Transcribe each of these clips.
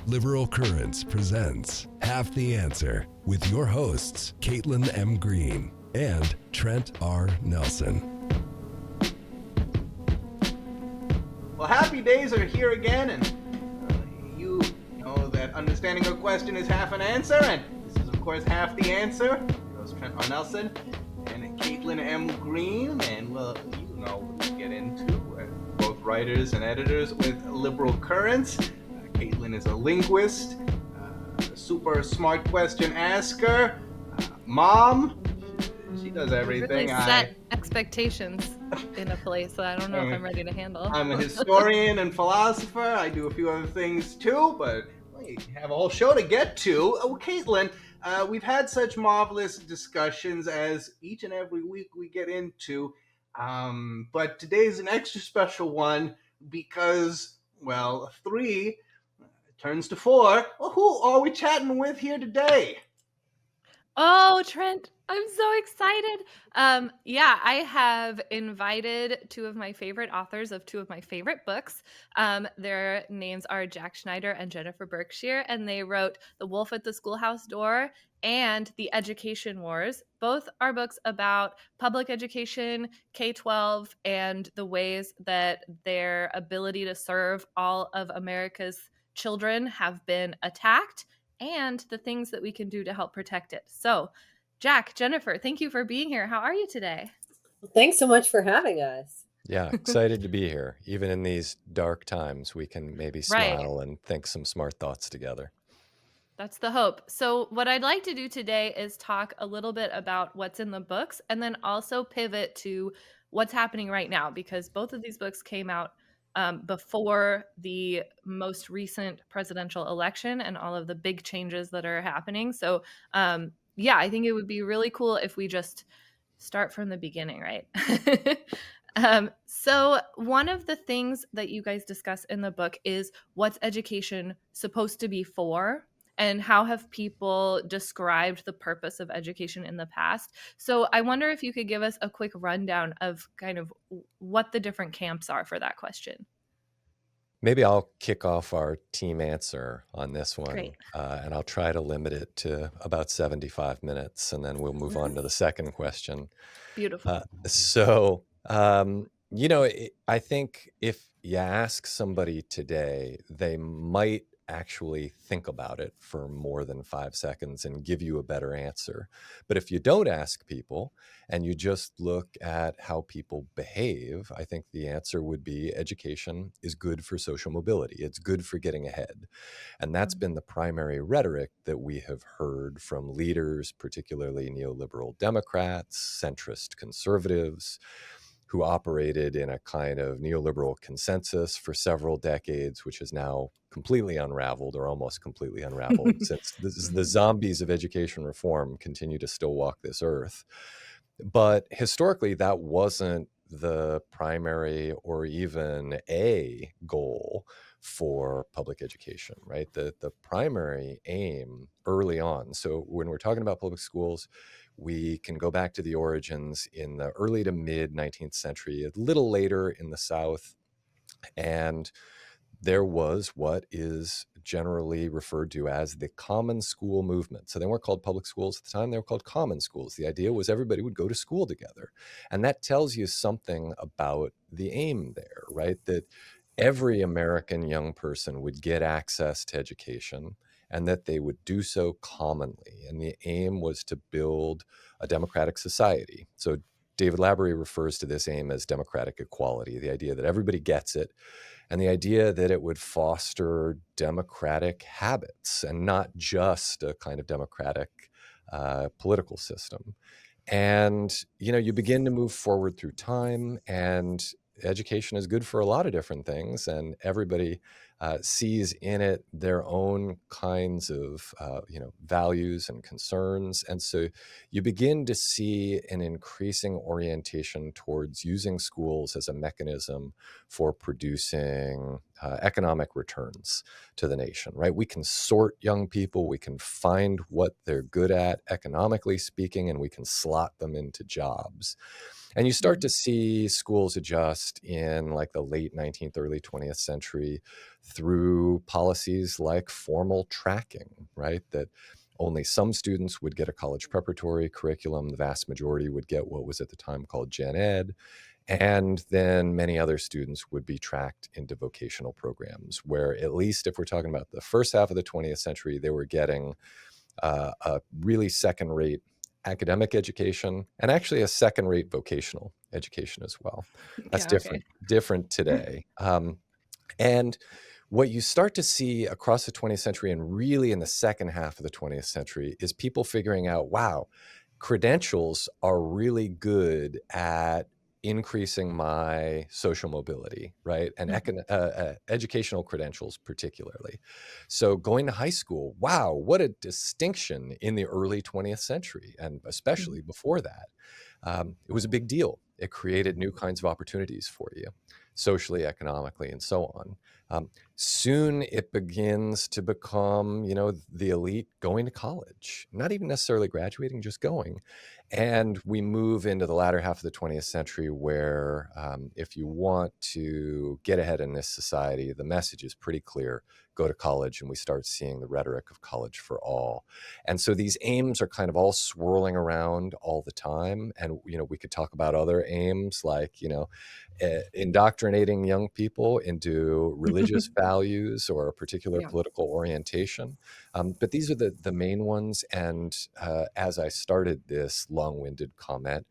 Liberal Currents presents Half the Answer with your hosts, Caitlin M. Green and Trent R. Nelson. Well, happy days are here again, and you know that understanding a question is half an answer, and this is, of course, half the answer. Your host, Trent R. Nelson and Caitlin M. Green, and, well, you know what we get into. We're both writers and editors with Liberal Currents. Caitlin is a linguist, a super smart question asker, mom. She does everything. You really set expectations in a place that I don't know if I'm ready to handle. I'm a historian and philosopher. I do a few other things too, but we have a whole show to get to. Oh, Caitlin, we've had such marvelous discussions as each and every week we get into, but today's an extra special one because, well, 3 turns to 4. Well, who are we chatting with here today? Oh, Trent, I'm so excited. I have invited 2 of my favorite authors of 2 of my favorite books. Their names are Jack Schneider and Jennifer Berkshire, and they wrote The Wolf at the Schoolhouse Door and The Education Wars. Both are books about public education, K-12, and the ways that their ability to serve all of America's children have been attacked, and the things that we can do to help protect it. So, Jack, Jennifer, thank you for being here. How are you today? Well, thanks so much for having us. Yeah, excited to be here. Even in these dark times, we can maybe smile and think some smart thoughts together. That's the hope. So what I'd like to do today is talk a little bit about what's in the books and then also pivot to what's happening right now, because both of these books came out before the most recent presidential election and all of the big changes that are happening. So I think it would be really cool if we just start from the beginning, right? So one of the things that you guys discuss in the book is what's education supposed to be for, and how have people described the purpose of education in the past. So I wonder if you could give us a quick rundown of kind of what the different camps are for that question. Maybe I'll kick off our team answer on this one. Great. And I'll try to limit it to about 75 minutes, and then we'll move on to the second question. Beautiful. I think if you ask somebody today, they might actually think about it for more than 5 seconds and give you a better answer. But if you don't ask people and you just look at how people behave, I think the answer would be education is good for social mobility. It's good for getting ahead. And that's been the primary rhetoric that we have heard from leaders, particularly neoliberal Democrats, centrist conservatives, who operated in a kind of neoliberal consensus for several decades, which is now completely unraveled or almost completely unraveled since the zombies of education reform continue to still walk this earth. But historically, that wasn't the primary or even a goal for public education, right? The primary aim early on. So when we're talking about public schools, we can go back to the origins in the early to mid 19th century, a little later in the South. And there was what is generally referred to as the common school movement. So they weren't called public schools at the time, they were called common schools. The idea was everybody would go to school together. And that tells you something about the aim there, right? That every American young person would get access to education and that they would do so commonly. And the aim was to build a democratic society. So David Labaree refers to this aim as democratic equality, the idea that everybody gets it, and the idea that it would foster democratic habits and not just a kind of democratic political system. And, you begin to move forward through time, and education is good for a lot of different things, and everybody sees in it their own kinds of values and concerns. And so you begin to see an increasing orientation towards using schools as a mechanism for producing economic returns to the nation, right? We can sort young people, we can find what they're good at economically speaking, and we can slot them into jobs. And you start to see schools adjust in like the late 19th, early 20th century through policies like formal tracking, right? That only some students would get a college preparatory curriculum. The vast majority would get what was at the time called Gen Ed. And then many other students would be tracked into vocational programs where, at least if we're talking about the first half of the 20th century, they were getting a really second-rate academic education and actually a second-rate vocational education as well. That's Yeah, okay. different today. And what you start to see across the 20th century and really in the second half of the 20th century is people figuring out, wow, credentials are really good at increasing my social mobility, right? And educational credentials particularly. So going to high school, wow, what a distinction in the early 20th century, and especially before that. It was a big deal. It created new kinds of opportunities for you, socially, economically, and so on. Soon it begins to become, the elite going to college, not even necessarily graduating, just going. And we move into the latter half of the 20th century where if you want to get ahead in this society, the message is pretty clear: go to college. And we start seeing the rhetoric of college for all. And so these aims are kind of all swirling around all the time. And, we could talk about other aims like, indoctrinating young people into religious values or a particular Yeah. political orientation. But these are the main ones. And as I started this long-winded comment,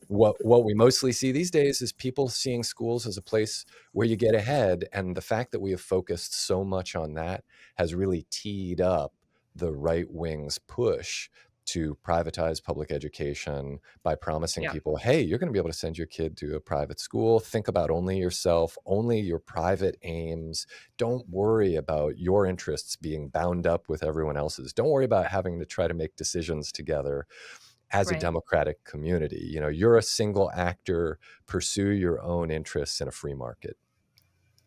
what we mostly see these days is people seeing schools as a place where you get ahead. And the fact that we have focused so much on that has really teed up the right wing's push to privatize public education by promising Yeah. people, hey, you're going to be able to send your kid to a private school. Think about only yourself, only your private aims. Don't worry about your interests being bound up with everyone else's. Don't worry about having to try to make decisions together as a Right. democratic community. You're a single actor. Pursue your own interests in a free market.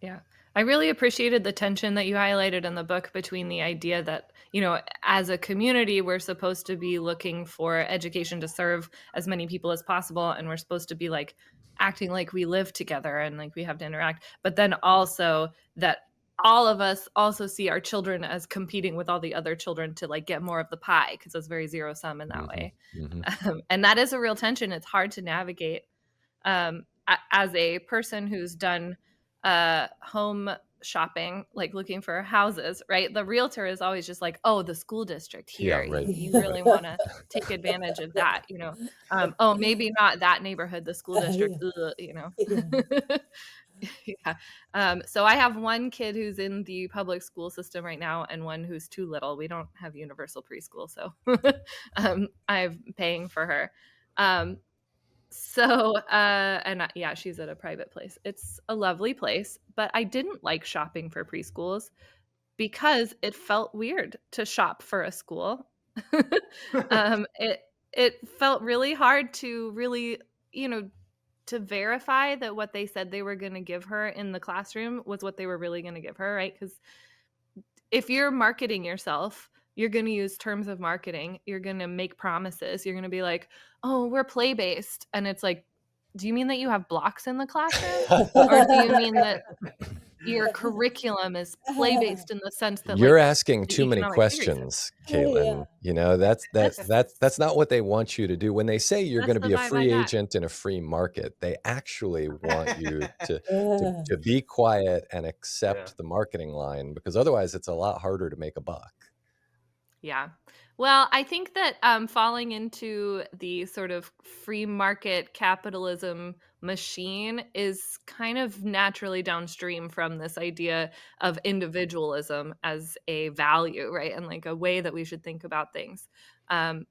Yeah. I really appreciated the tension that you highlighted in the book between the idea that, as a community, we're supposed to be looking for education to serve as many people as possible. And we're supposed to be like acting like we live together and like we have to interact. But then also that all of us also see our children as competing with all the other children to like get more of the pie, because it's very zero sum in that way. And that is a real tension. It's hard to navigate. As a person who's done home shopping, like looking for houses, right? The realtor is always just like, oh, the school district here. Yeah, right. You really want to take advantage of that, oh, maybe not that neighborhood, the school district, Yeah. So I have one kid who's in the public school system right now and one who's too little. We don't have universal preschool, so I'm paying for her. Yeah, she's at a private place. It's a lovely place, but I didn't like shopping for preschools because it felt weird to shop for a school. It felt really hard to really, to verify that what they said they were going to give her in the classroom was what they were really going to give her, right? Because if you're marketing yourself, you're going to use terms of marketing. You're going to make promises. You're going to be like, oh, we're play-based. And it's like, do you mean that you have blocks in the classroom? Or do you mean that your curriculum is play-based in the sense that You're like asking the too many economic theory says? questions, Caitlin. That's not what they want you to do. When they say you're That's going to the be a vibe I free got. agent in a free market, they actually want you to be quiet and accept the marketing line, because otherwise it's a lot harder to make a buck. Yeah. Well, I think that falling into the sort of free market capitalism machine is kind of naturally downstream from this idea of individualism as a value, right? And like a way that we should think about things. And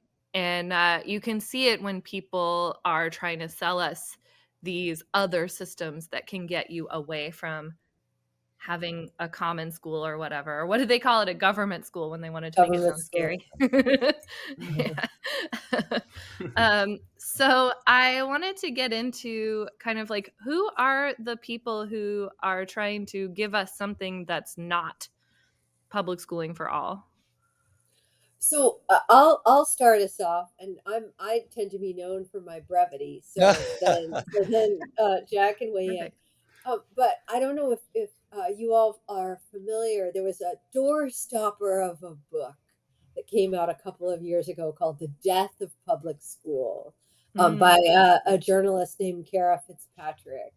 you can see it when people are trying to sell us these other systems that can get you away from having a common school or whatever. Or what do they call it? A government school, when they wanted to make it sound scary. Yeah. So I wanted to get into kind of like, who are the people who are trying to give us something that's not public schooling for all? So I'll start us off, and I tend to be known for my brevity. So then Jack can weigh in. Perfect. But I don't know if you all are familiar. There was a doorstopper of a book that came out a couple of years ago called "The Death of Public School," by Mm. a journalist named Kara Fitzpatrick,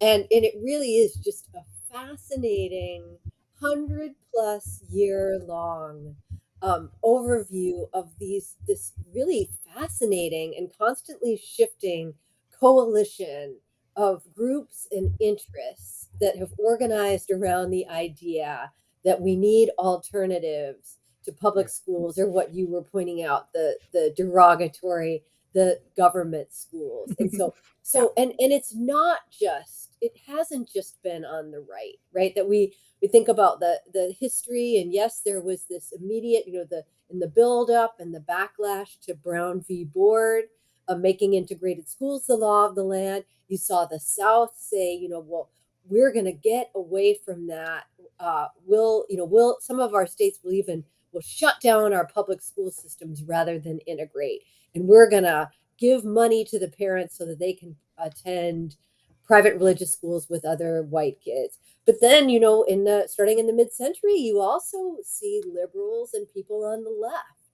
and it really is just a fascinating 100-plus-year long overview of this really fascinating and constantly shifting coalition of groups and interests that have organized around the idea that we need alternatives to public schools, or what you were pointing out, the derogatory, the government schools. And so Yeah. so and it's not just, it hasn't just been on the right, that we think about the history, and yes, there was this immediate, the in the build up and the backlash to Brown v. Board, making integrated schools the law of the land. You saw the South say, well, we're going to get away from that. Will some of our states will shut down our public school systems rather than integrate, and we're going to give money to the parents so that they can attend private religious schools with other white kids. But then, starting in the mid-century, you also see liberals and people on the left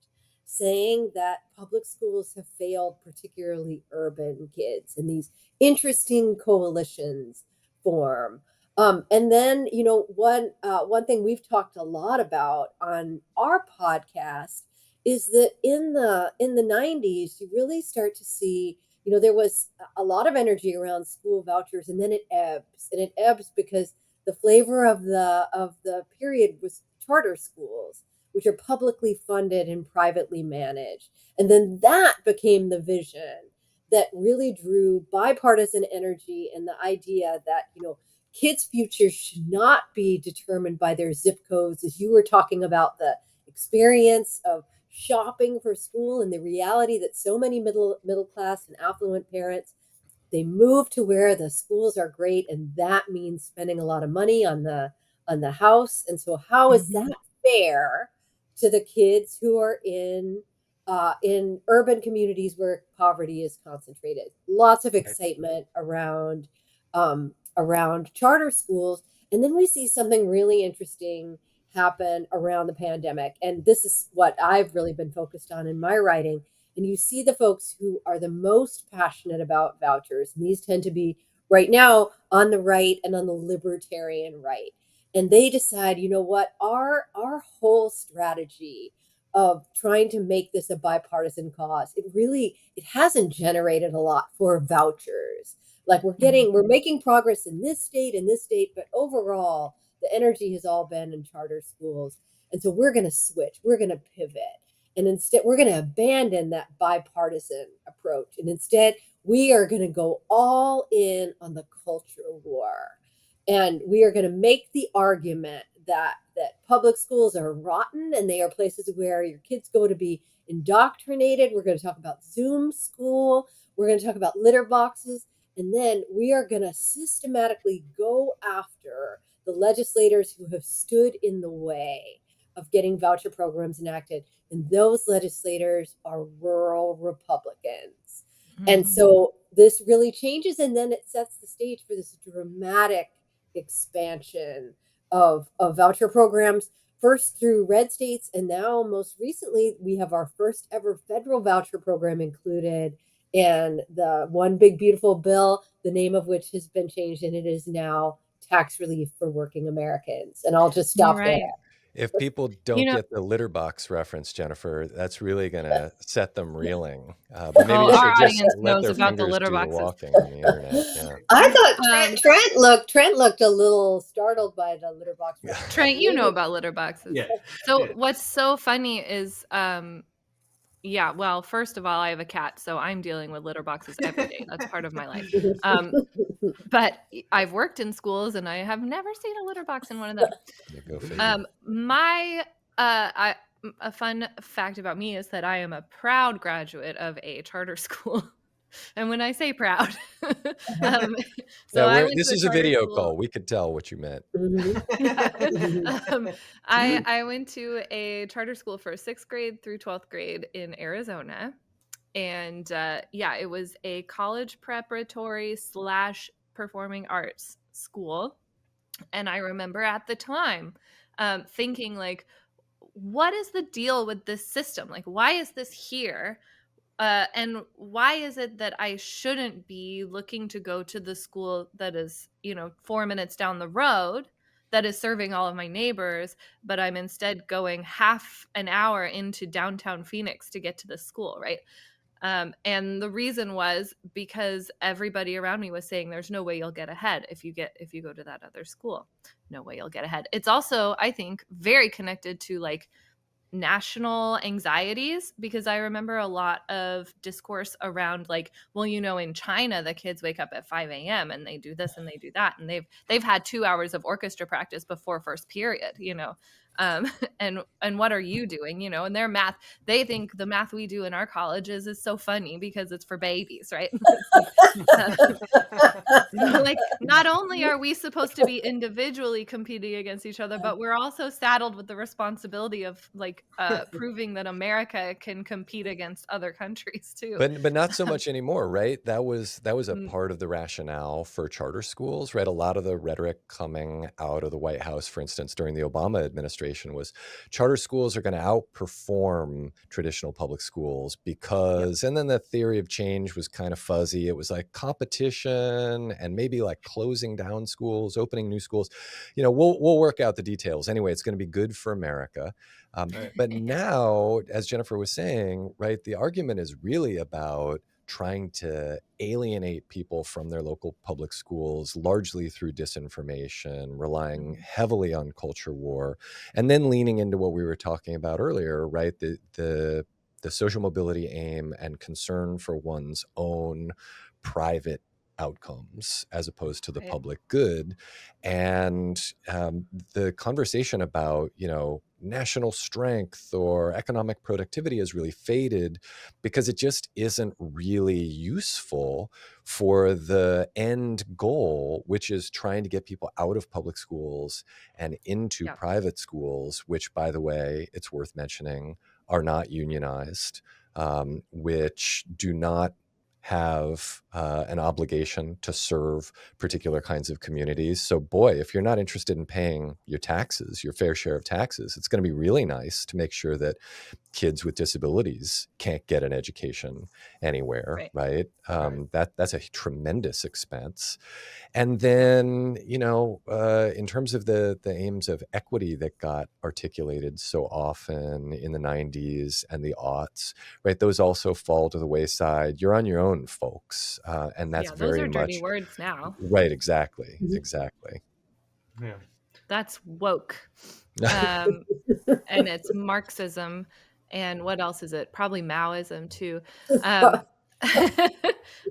saying that public schools have failed, particularly urban kids, and these interesting coalitions form. And then, one thing we've talked a lot about on our podcast is that in the 90s, you really start to see, there was a lot of energy around school vouchers, and then it ebbs because the flavor of the period was charter schools, which are publicly funded and privately managed. And then that became the vision that really drew bipartisan energy, and the idea that, kids' futures should not be determined by their zip codes, as you were talking about the experience of shopping for school, and the reality that so many middle class and affluent parents, they move to where the schools are great, and that means spending a lot of money on the house. And so how is Mhm. that fair to the kids who are in urban communities where poverty is concentrated? Lots of excitement around charter schools. And then we see something really interesting happen around the pandemic, and this is what I've really been focused on in my writing. And you see the folks who are the most passionate about vouchers, and these tend to be right now on the right and on the libertarian right. And they decide, what, our whole strategy of trying to make this a bipartisan cause, it hasn't generated a lot for vouchers. Like, we're making progress in this state, but overall the energy has all been in charter schools. And so we're going to switch, we're going to pivot, and instead, we're going to abandon that bipartisan approach. And instead, we are going to go all in on the culture war. And we are going to make the argument that public schools are rotten, and they are places where your kids go to be indoctrinated. We're going to talk about Zoom school. We're going to talk about litter boxes. And then we are going to systematically go after the legislators who have stood in the way of getting voucher programs enacted, and those legislators are rural Republicans. And Mhm. so this really changes, and then it sets the stage for this dramatic expansion of voucher programs, first through red states, and now most recently we have our first ever federal voucher program included in the one big beautiful bill, the name of which has been changed, and it is now tax relief for working Americans. And I'll just stop there. Right. If people You don't know, get the litter box reference, Jennifer, that's really going to set them reeling. But maybe oh, you our should just audience let knows their about the fingers litter do the boxes. walking on the internet. Yeah. I thought Um, Trent looked a little startled by the litter box reference. Trent, you know about litter boxes. Yeah. So Yeah. what's so funny is, yeah, well, first of all, I have a cat, so I'm dealing with litter boxes every day. That's part of my life. Um, but I've worked in schools, and I have never seen a litter box in one of them. Yeah, go figure. My I a fun fact about me is that I am a proud graduate of a charter school. And when I say proud, um, so Yeah, I went this to a is a charter video school. call. We could tell what you meant. I went to a charter school for 6th grade through 12th grade in Arizona. And yeah, it was a college preparatory / performing arts school. And I remember at the time thinking, like, what is the deal with this system? Like, why is this here? And why is it that I shouldn't be looking to go to the school that is, 4 minutes down the road, that is serving all of my neighbors, but I'm instead going half an hour into downtown Phoenix to get to the school, right? And the reason was because everybody around me was saying there's no way you'll get ahead if you go to that other school. No way you'll get ahead. It's also, I think, very connected to like national anxieties, because I remember a lot of discourse around like, well, in China the kids wake up at 5 a.m. and they do this and they do that, and they've had 2 hours of orchestra practice before first period, and what are you doing, and their math, they think the math we do in our colleges is so funny because it's for babies, right? It's like not only are we supposed to be individually competing against each other, but we're also saddled with the responsibility of like proving that America can compete against other countries too. But not so much anymore, right? That was a Mm. part of the rationale for charter schools, right? A lot of the rhetoric coming out of the White House, for instance, during the Obama administration, was charter schools are going to outperform traditional public schools because, and then the theory of change was kind of fuzzy. It was like competition and maybe like closing down schools, opening new schools. We'll work out the details. Anyway, it's going to be good for America. But now, as Jennifer was saying, right, the argument is really about trying to alienate people from their local public schools, largely through disinformation, relying heavily on culture war, and then leaning into what we were talking about earlier, right? The social mobility aim and concern for one's own private outcomes as opposed to the Right. public good. And the conversation about, national strength or economic productivity has really faded because it just isn't really useful for the end goal, which is trying to get people out of public schools and into Yeah. private schools, which, by the way, it's worth mentioning, are not unionized, which do not have an obligation to serve particular kinds of communities. So boy, if you're not interested in paying your taxes, your fair share of taxes, it's going to be really nice to make sure that kids with disabilities can't get an education anywhere, right? That's a tremendous expense. And then, in terms of the aims of equity that got articulated so often in the 90s and the aughts, right, those also fall to the wayside. You're on your own, folks. And that's those very are dirty much words now. right. Exactly. Exactly. Yeah. That's woke. And it's Marxism. And what else is it? Probably Maoism too.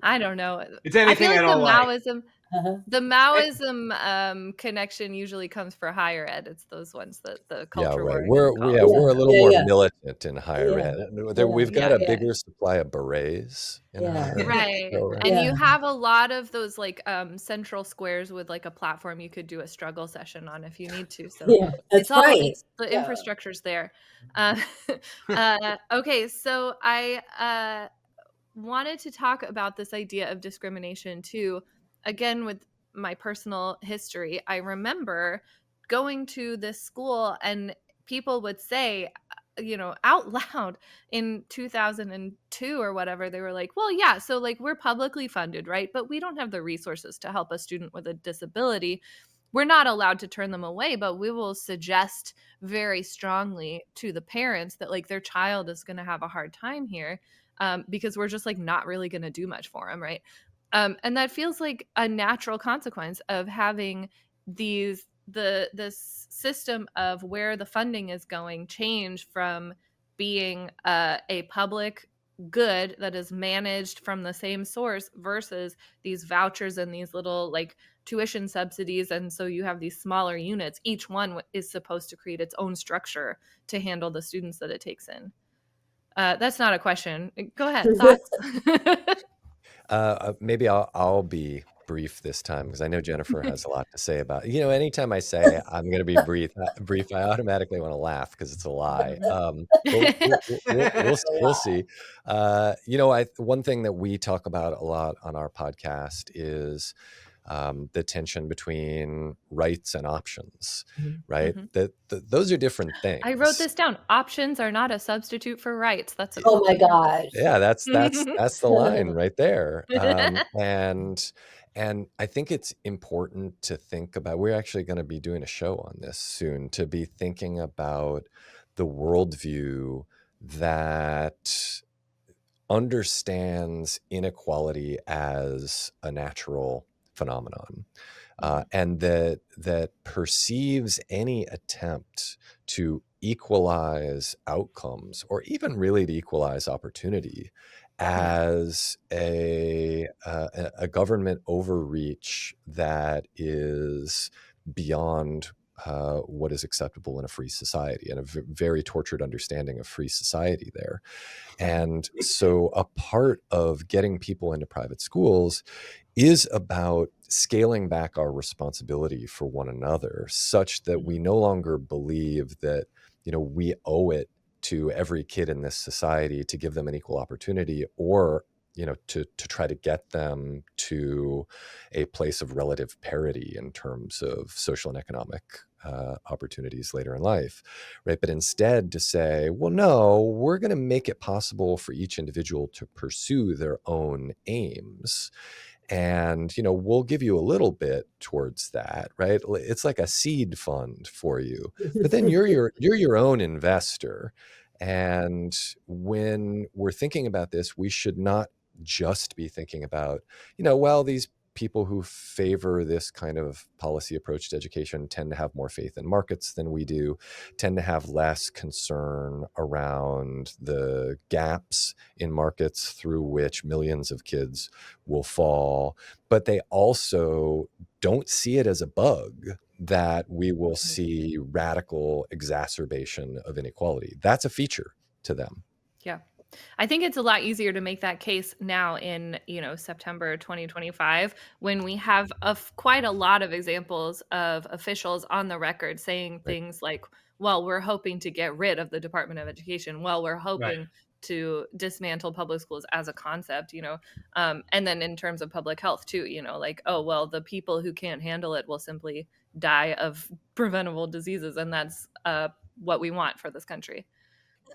I don't know. It's anything I feel I don't like. the Maoism connection usually comes for higher ed. It's those ones that the culture right. war. We're a little more militant in higher ed. We've got a Yeah. bigger supply of berets in higher ed. Right. So, And you have a lot of those like central squares with like a platform you could do a struggle session on if you need to. So that's it's the infrastructure's there. Okay, so I wanted to talk about this idea of discrimination too. Again, with my personal history, I remember going to this school and people would say, out loud in 2002 or whatever, they were like, well, yeah, so like we're publicly funded, right? But we don't have the resources to help a student with a disability. We're not allowed to turn them away, but we will suggest very strongly to the parents that like their child is going to have a hard time here. Because we're just like not really going to do much for them, right? And that feels like a natural consequence of having this system of where the funding is going change from being a public good that is managed from the same source versus these vouchers and these little like tuition subsidies. And so you have these smaller units. Each one is supposed to create its own structure to handle the students that it takes in. That's not a question. Go ahead. Thoughts? Maybe I'll be brief this time because I know Jennifer has a lot to say about it. Anytime I say I'm going to be brief, I automatically want to laugh because it's a lie. But we'll see. One thing that we talk about a lot on our podcast is the tension between rights and options, right? Those are different things. I wrote this down. Options are not a substitute for rights. That's a Oh quote. my gosh. Yeah, that's the line right there. And I think it's important to think about. We're actually going to be doing a show on this soon, to be thinking about the worldview that understands inequality as a natural phenomenon, and that perceives any attempt to equalize outcomes or even really to equalize opportunity as a government overreach that is beyond what is acceptable in a free society, and a very tortured understanding of free society there. And so a part of getting people into private schools is about scaling back our responsibility for one another, such that we no longer believe that, we owe it to every kid in this society to give them an equal opportunity, or to try to get them to a place of relative parity in terms of social and economic opportunities later in life, right? But instead to say, well, no, we're going to make it possible for each individual to pursue their own aims. And, we'll give you a little bit towards that, right? It's like a seed fund for you, but then you're your own investor. And when we're thinking about this, we should not just be thinking about, well, these people who favor this kind of policy approach to education tend to have more faith in markets than we do, tend to have less concern around the gaps in markets through which millions of kids will fall. But they also don't see it as a bug that we will see radical exacerbation of inequality. That's a feature to them. Yeah. I think it's a lot easier to make that case now in, September 2025, when we have quite a lot of examples of officials on the record saying things like, well, we're hoping to get rid of the Department of Education. Well, we're hoping to dismantle public schools as a concept, and then in terms of public health too, like, oh, well, the people who can't handle it will simply die of preventable diseases. And that's what we want for this country.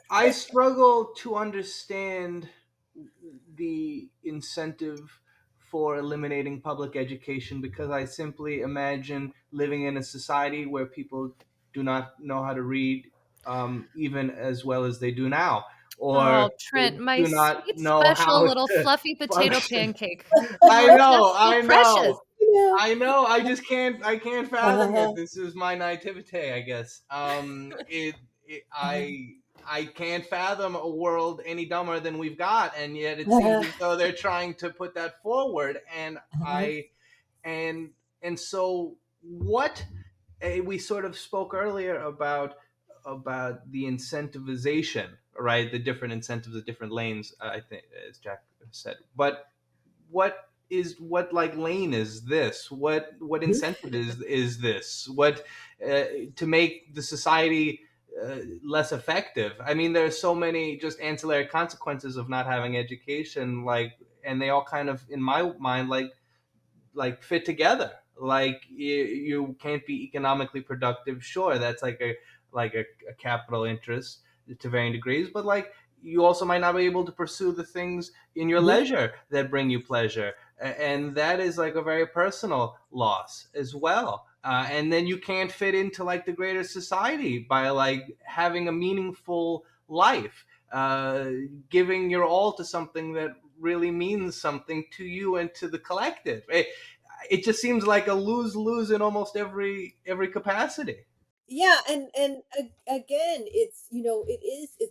I struggle to understand the incentive for eliminating public education, because I simply imagine living in a society where people do not know how to read even as well as they do now, or Trent, my do not sweet, know special how little to fluffy potato function. pancake. I You're know, just so I precious. know. I know. I can't fathom it. This is my naivete, I guess. I can't fathom a world any dumber than we've got, and yet it seems as though they're trying to put that forward. And so what we sort of spoke earlier about the incentivization, right? The different incentives, the different lanes. I think, as Jack said, but what like lane is this? What incentive is this? What to make the society less effective? I mean, there's so many just ancillary consequences of not having education, and they all kind of, in my mind, fit together. Like you can't be economically productive. Sure, that's like a capital interest to varying degrees, but you also might not be able to pursue the things in your leisure that bring you pleasure, and that is like a very personal loss as well. And then you can't fit into the greater society by having a meaningful life, giving your all to something that really means something to you and to the collective. It just seems like a lose-lose in almost every capacity. Yeah, and again, it's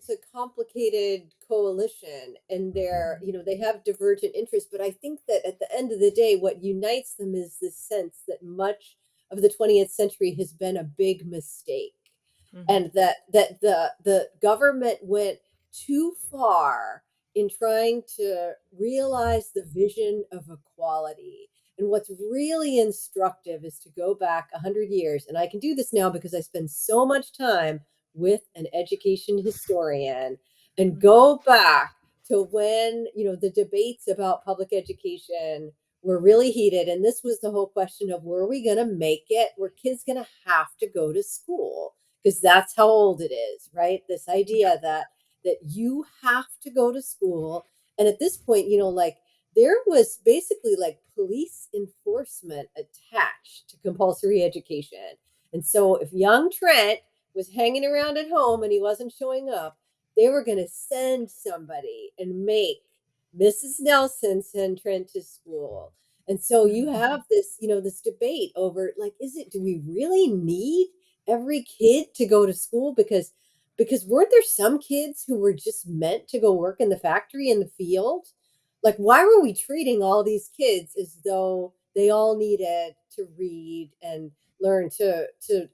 a complicated coalition, and they have divergent interests, but I think that at the end of the day, what unites them is this sense that much of the 20th century has been a big mistake, and that the government went too far in trying to realize the vision of equality. And what's really instructive is to go back 100 years. And I can do this now because I spend so much time with an education historian, and go back to when, the debates about public education were really heated. And this was the whole question of, were we going to make it? Were kids going to have to go to school? Because that's how old it is, right? This idea that you have to go to school. And at this point, like, there was basically like police enforcement attached to compulsory education. And so if young Trent was hanging around at home and he wasn't showing up, they were going to send somebody and make Mrs. Nelson send Trent to school. And so you have this, this debate over, like, do we really need every kid to go to school? Because weren't there some kids who were just meant to go work in the factory, in the field? Like, why were we treating all these kids as though they all needed to read and learn to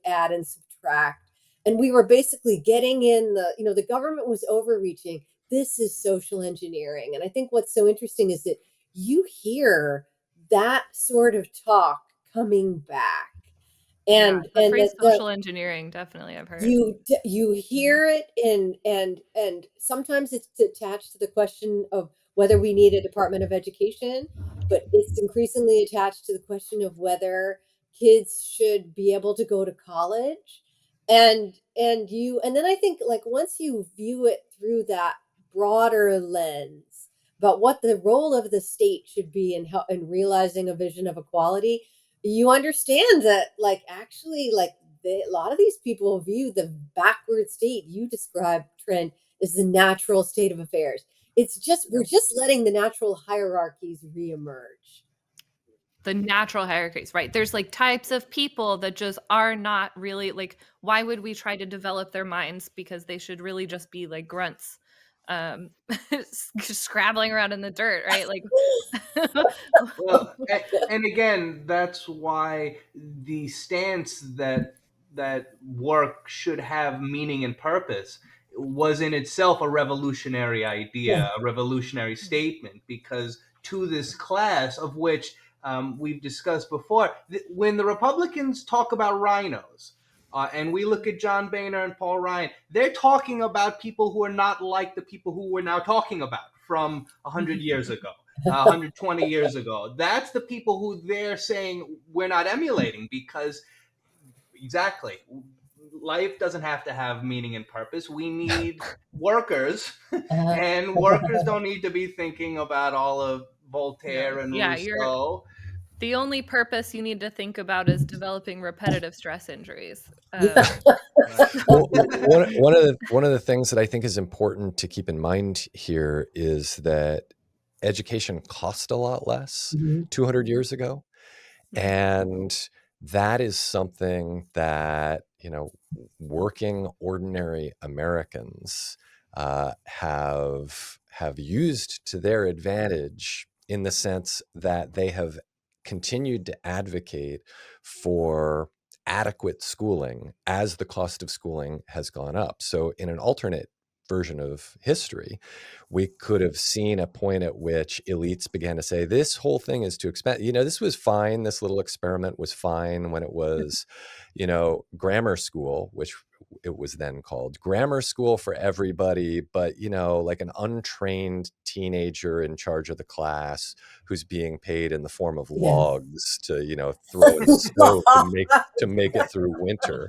add and subtract? And we were basically getting in the government was overreaching. This is social engineering. And I think what's so interesting is that you hear that sort of talk coming back. And the phrase the social engineering, definitely I've heard. you hear it, and sometimes it's attached to the question of whether we need a Department of Education, but it's increasingly attached to the question of whether kids should be able to go to college. And then I think, like, once you view it through that broader lens about what the role of the state should be in realizing a vision of equality, you understand that, like, actually, like, a lot of these people view the backward state you described, Trent, as the natural state of affairs. It's just, we're just letting the natural hierarchies reemerge. The natural hierarchies, right? There's like types of people that just are not really, like, why would we try to develop their minds? Because they should really just be like grunts, scrabbling around in the dirt, right? Like, Well, and again, that's why the stance that work should have meaning and purpose was in itself a revolutionary idea, a revolutionary statement, because to this class of which we've discussed before, when the Republicans talk about rhinos, and we look at John Boehner and Paul Ryan, they're talking about people who are not like the people who we're now talking about from 100 years ago. 120 years ago. That's the people who they're saying we're not emulating, because exactly, life doesn't have to have meaning and purpose. We need workers, and workers don't need to be thinking about all of Voltaire and Rousseau. The only purpose you need to think about is developing repetitive stress injuries. Well, one of the things that I think is important to keep in mind here is that education cost a lot less 200 years ago. And that is something that, working ordinary Americans have used to their advantage, in the sense that they have continued to advocate for adequate schooling as the cost of schooling has gone up. So in an alternate version of history, we could have seen a point at which elites began to say, this whole thing is too expensive. This was fine. This little experiment was fine when it was, grammar school, which it was then called, grammar school for everybody, but, like an untrained teenager in charge of the class who's being paid in the form of logs to, throw in the snow to make it through winter.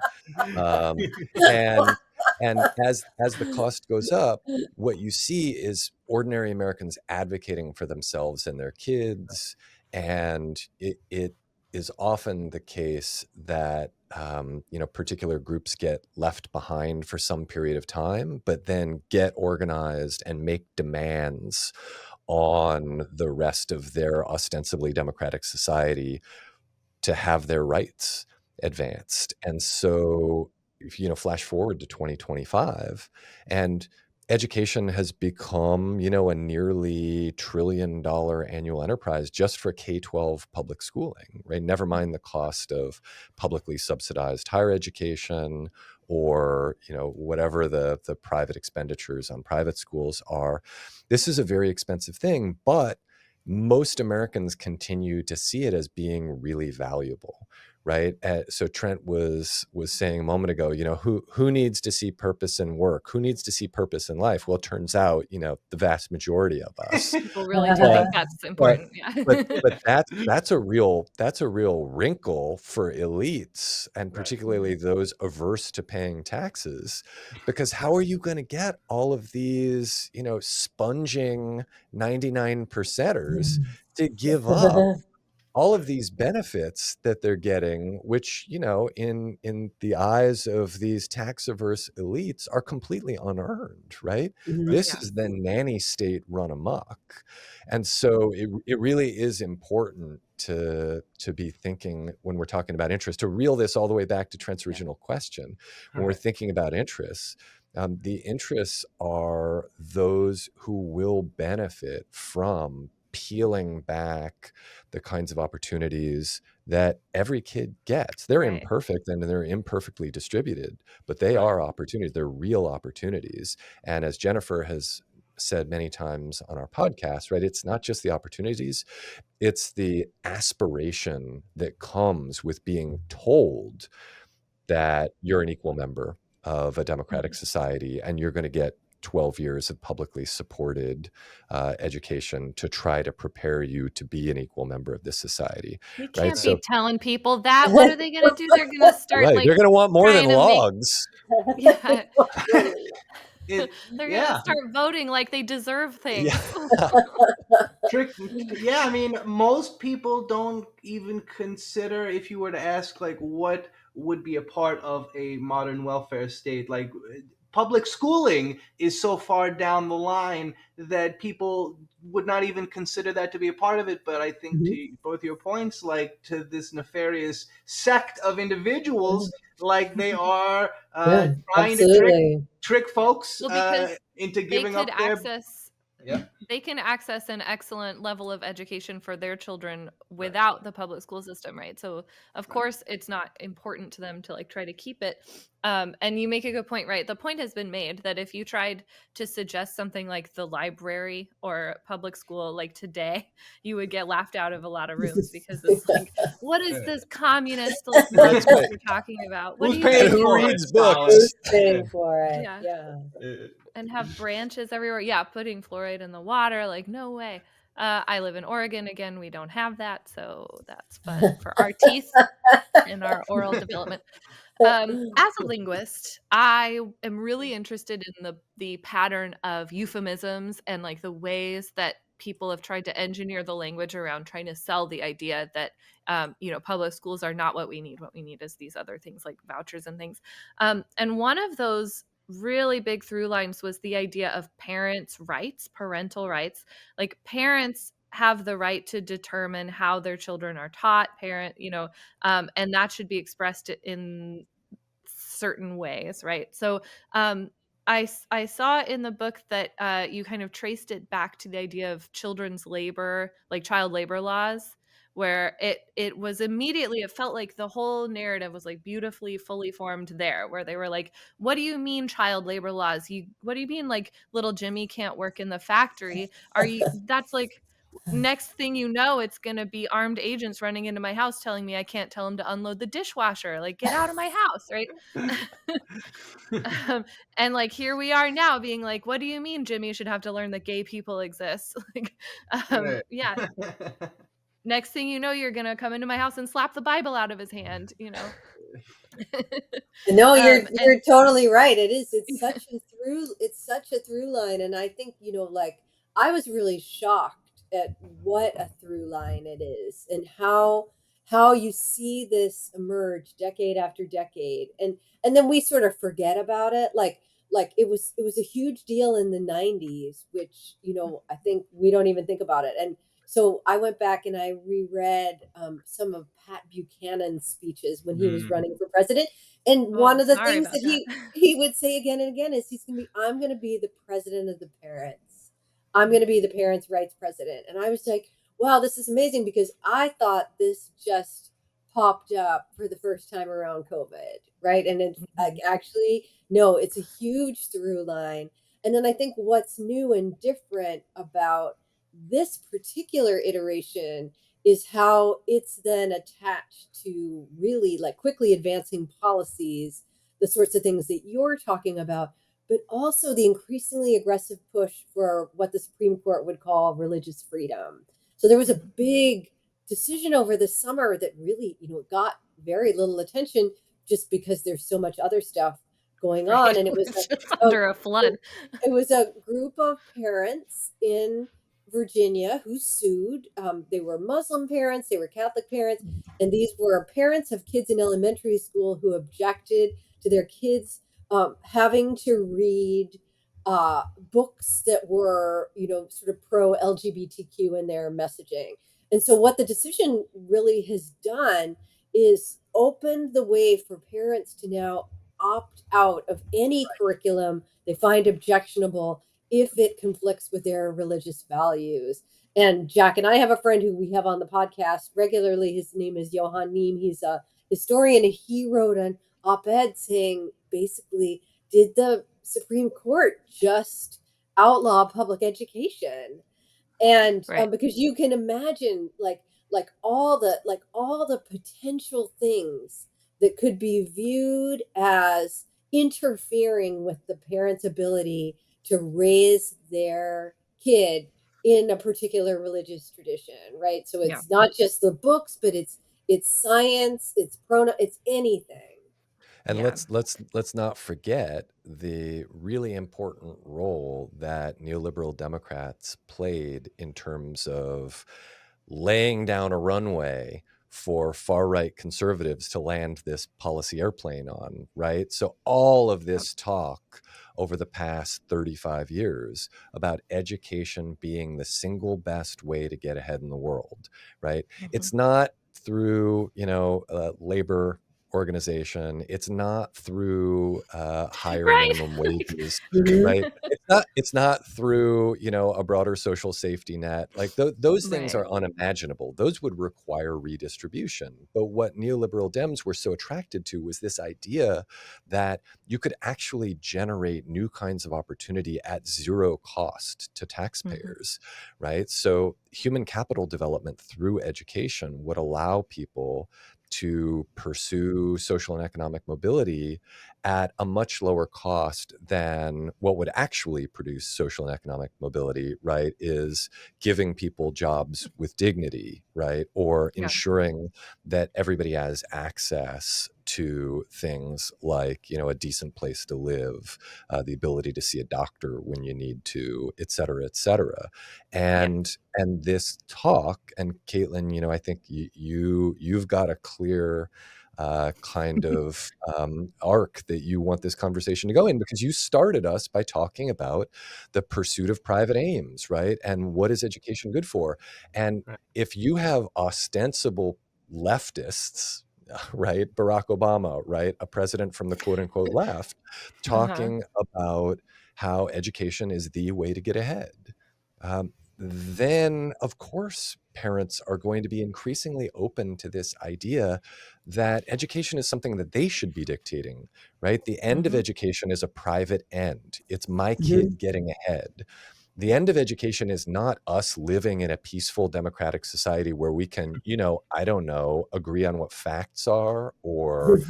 And as the cost goes up, what you see is ordinary Americans advocating for themselves and their kids. And it is often the case that, particular groups get left behind for some period of time, but then get organized and make demands on the rest of their ostensibly democratic society to have their rights advanced. And so, flash forward to 2025, and education has become, a nearly $1 trillion annual enterprise just for K-12 public schooling, right? Never mind the cost of publicly subsidized higher education or, whatever the private expenditures on private schools are. This is a very expensive thing, but most Americans continue to see it as being really valuable. Right. So Trent was saying a moment ago, who needs to see purpose in work? Who needs to see purpose in life? Well, it turns out, the vast majority of us. People really do But think that's but important. Yeah. but that's a real wrinkle for elites, and Right. particularly those averse to paying taxes, because how are you going to get all of these, sponging 99 percenters to give up all of these benefits that they're getting, which, in the eyes of these tax averse elites are completely unearned, right? This Yeah. is the nanny state run amok. And so it really is important to be thinking, when we're talking about interest, to reel this all the way back to Trent's original question. When we're Right. thinking about interests, the interests are those who will benefit from peeling back the kinds of opportunities that every kid gets. They're Right. imperfect and they're imperfectly distributed, but they Right. are opportunities. They're real opportunities. And as Jennifer has said many times on our podcast, right, it's not just the opportunities, it's the aspiration that comes with being told that you're an equal member of a democratic society and you're going to get 12 years of publicly supported education to try to prepare you to be an equal member of this society, We right? can't So, be telling people that. What are they going to do? They're going to start right, like they're going to want more than trying to make, logs. yeah, It, they're going to yeah. start voting like they deserve things. Yeah. Yeah, I mean, most people don't even consider, if you were to ask, like, what would be a part of a modern welfare state, like, public schooling is so far down the line that people would not even consider that to be a part of it. But I think, to both your points, like, to this nefarious sect of individuals, like, they are Yeah, trying to absolutely. trick folks Well, because into they giving could up their. access Yep. they can access an excellent level of education for their children without the public school system, right? So of course it's not important to them to like try to keep it. And you make a good point, right? The point has been made that if you tried to suggest something like the library or public school like today, you would get laughed out of a lot of rooms because it's like, what is this communist like That's nonsense right. you're talking about? What Who's do you paying think Who for it it, reads Stalin? books? Who's paying for it? Yeah. Yeah. And have branches everywhere. Yeah, putting fluoride in the water, like no way. I live in Oregon. Again, we don't have that, so that's fun for our teeth and our oral development. As a linguist, I am really interested in the pattern of euphemisms and like the ways that people have tried to engineer the language around trying to sell the idea that public schools are not what we need. What we need is these other things like vouchers and things. And one of those really big through lines was the idea of parents' rights, parental rights. Like parents have the right to determine how their children are taught, and that should be expressed in certain ways, right? So I saw in the book that you kind of traced it back to the idea of children's labor, like child labor laws, where it was immediately, it felt like the whole narrative was like beautifully fully formed there, where they were like, what do you mean child labor laws? What do you mean like little Jimmy can't work in the factory? That's like, next thing you know, it's going to be armed agents running into my house telling me I can't tell him to unload the dishwasher. Like, get out of my house, right? And like, here we are now being like, what do you mean Jimmy should have to learn that gay people exist? Like, Right. yeah. Next thing you know, you're going to come into my house and slap the Bible out of his hand, No, you're and totally right. It's such a through line. And I think, like I was really shocked at what a through line it is and how you see this emerge decade after decade. And then we sort of forget about it. Like it was a huge deal in the 90s, which, I think we don't even think about it. And so I went back and I reread some of Pat Buchanan's speeches when he was running for president. And one Oh, of the sorry things about that that. he would say again and again is I'm gonna be the president of the parents. I'm gonna be the parents' rights president. And I was like, wow, this is amazing because I thought this just popped up for the first time around COVID, right? And it's like Mhm. actually, no, it's a huge through line. And then I think what's new and different about this particular iteration is how it's then attached to really like quickly advancing policies, the sorts of things that you're talking about, but also the increasingly aggressive push for what the Supreme Court would call religious freedom. So there was a big decision over the summer that really, got very little attention just because there's so much other stuff going on. Right. And it was It's just a, under a flood. it was a group of parents in Virginia who sued. They were Muslim parents, they were Catholic parents, and these were parents of kids in elementary school who objected to their kids having to read books that were, sort of pro LGBTQ in their messaging. And so, what the decision really has done is opened the way for parents to now opt out of any curriculum they find objectionable if it conflicts with their religious values. And Jack and I have a friend who we have on the podcast regularly. His name is Johan Neem. He's a historian, and he wrote an op-ed saying basically, did the Supreme Court just outlaw public education? And Right. because you can imagine all the potential things that could be viewed as interfering with the parent's ability to raise their kid in a particular religious tradition, right? So Yeah. it's not just the books, but it's science, it's anything. And Yeah. let's not forget the really important role that neoliberal Democrats played in terms of laying down a runway for far-right conservatives to land this policy airplane on, right? So all of Yeah. this talk over the past 35 years about education being the single best way to get ahead in the world, right? Mhm. It's not through, labor organization. It's not through higher Right. minimum wages, Mhm. right? It's not through a broader social safety net. Like those things Right. are unimaginable. Those would require redistribution. But what neoliberal Dems were so attracted to was this idea that you could actually generate new kinds of opportunity at zero cost to Mhm. taxpayers, right? So human capital development through education would allow people to pursue social and economic mobility at a much lower cost than what would actually produce social and economic mobility, right? Is giving people jobs with dignity, right? Or Yeah. ensuring that everybody has access to things like, a decent place to live, the ability to see a doctor when you need to, et cetera, et cetera. Yeah. And this talk, and Caitlin, I think you've got a clear kind of arc that you want this conversation to go in, because you started us by talking about the pursuit of private aims, right? And what is education good for? And Right. if you have ostensible leftists, right, Barack Obama, right, a president from the quote unquote left, Uh-huh. talking about how education is the way to get ahead, then of course parents are going to be increasingly open to this idea that education is something that they should be dictating, right? The end of Mhm. education is a private end. It's my Mhm. kid getting ahead. The end of education is not us living in a peaceful democratic society where we can, I don't know, agree on what facts are, or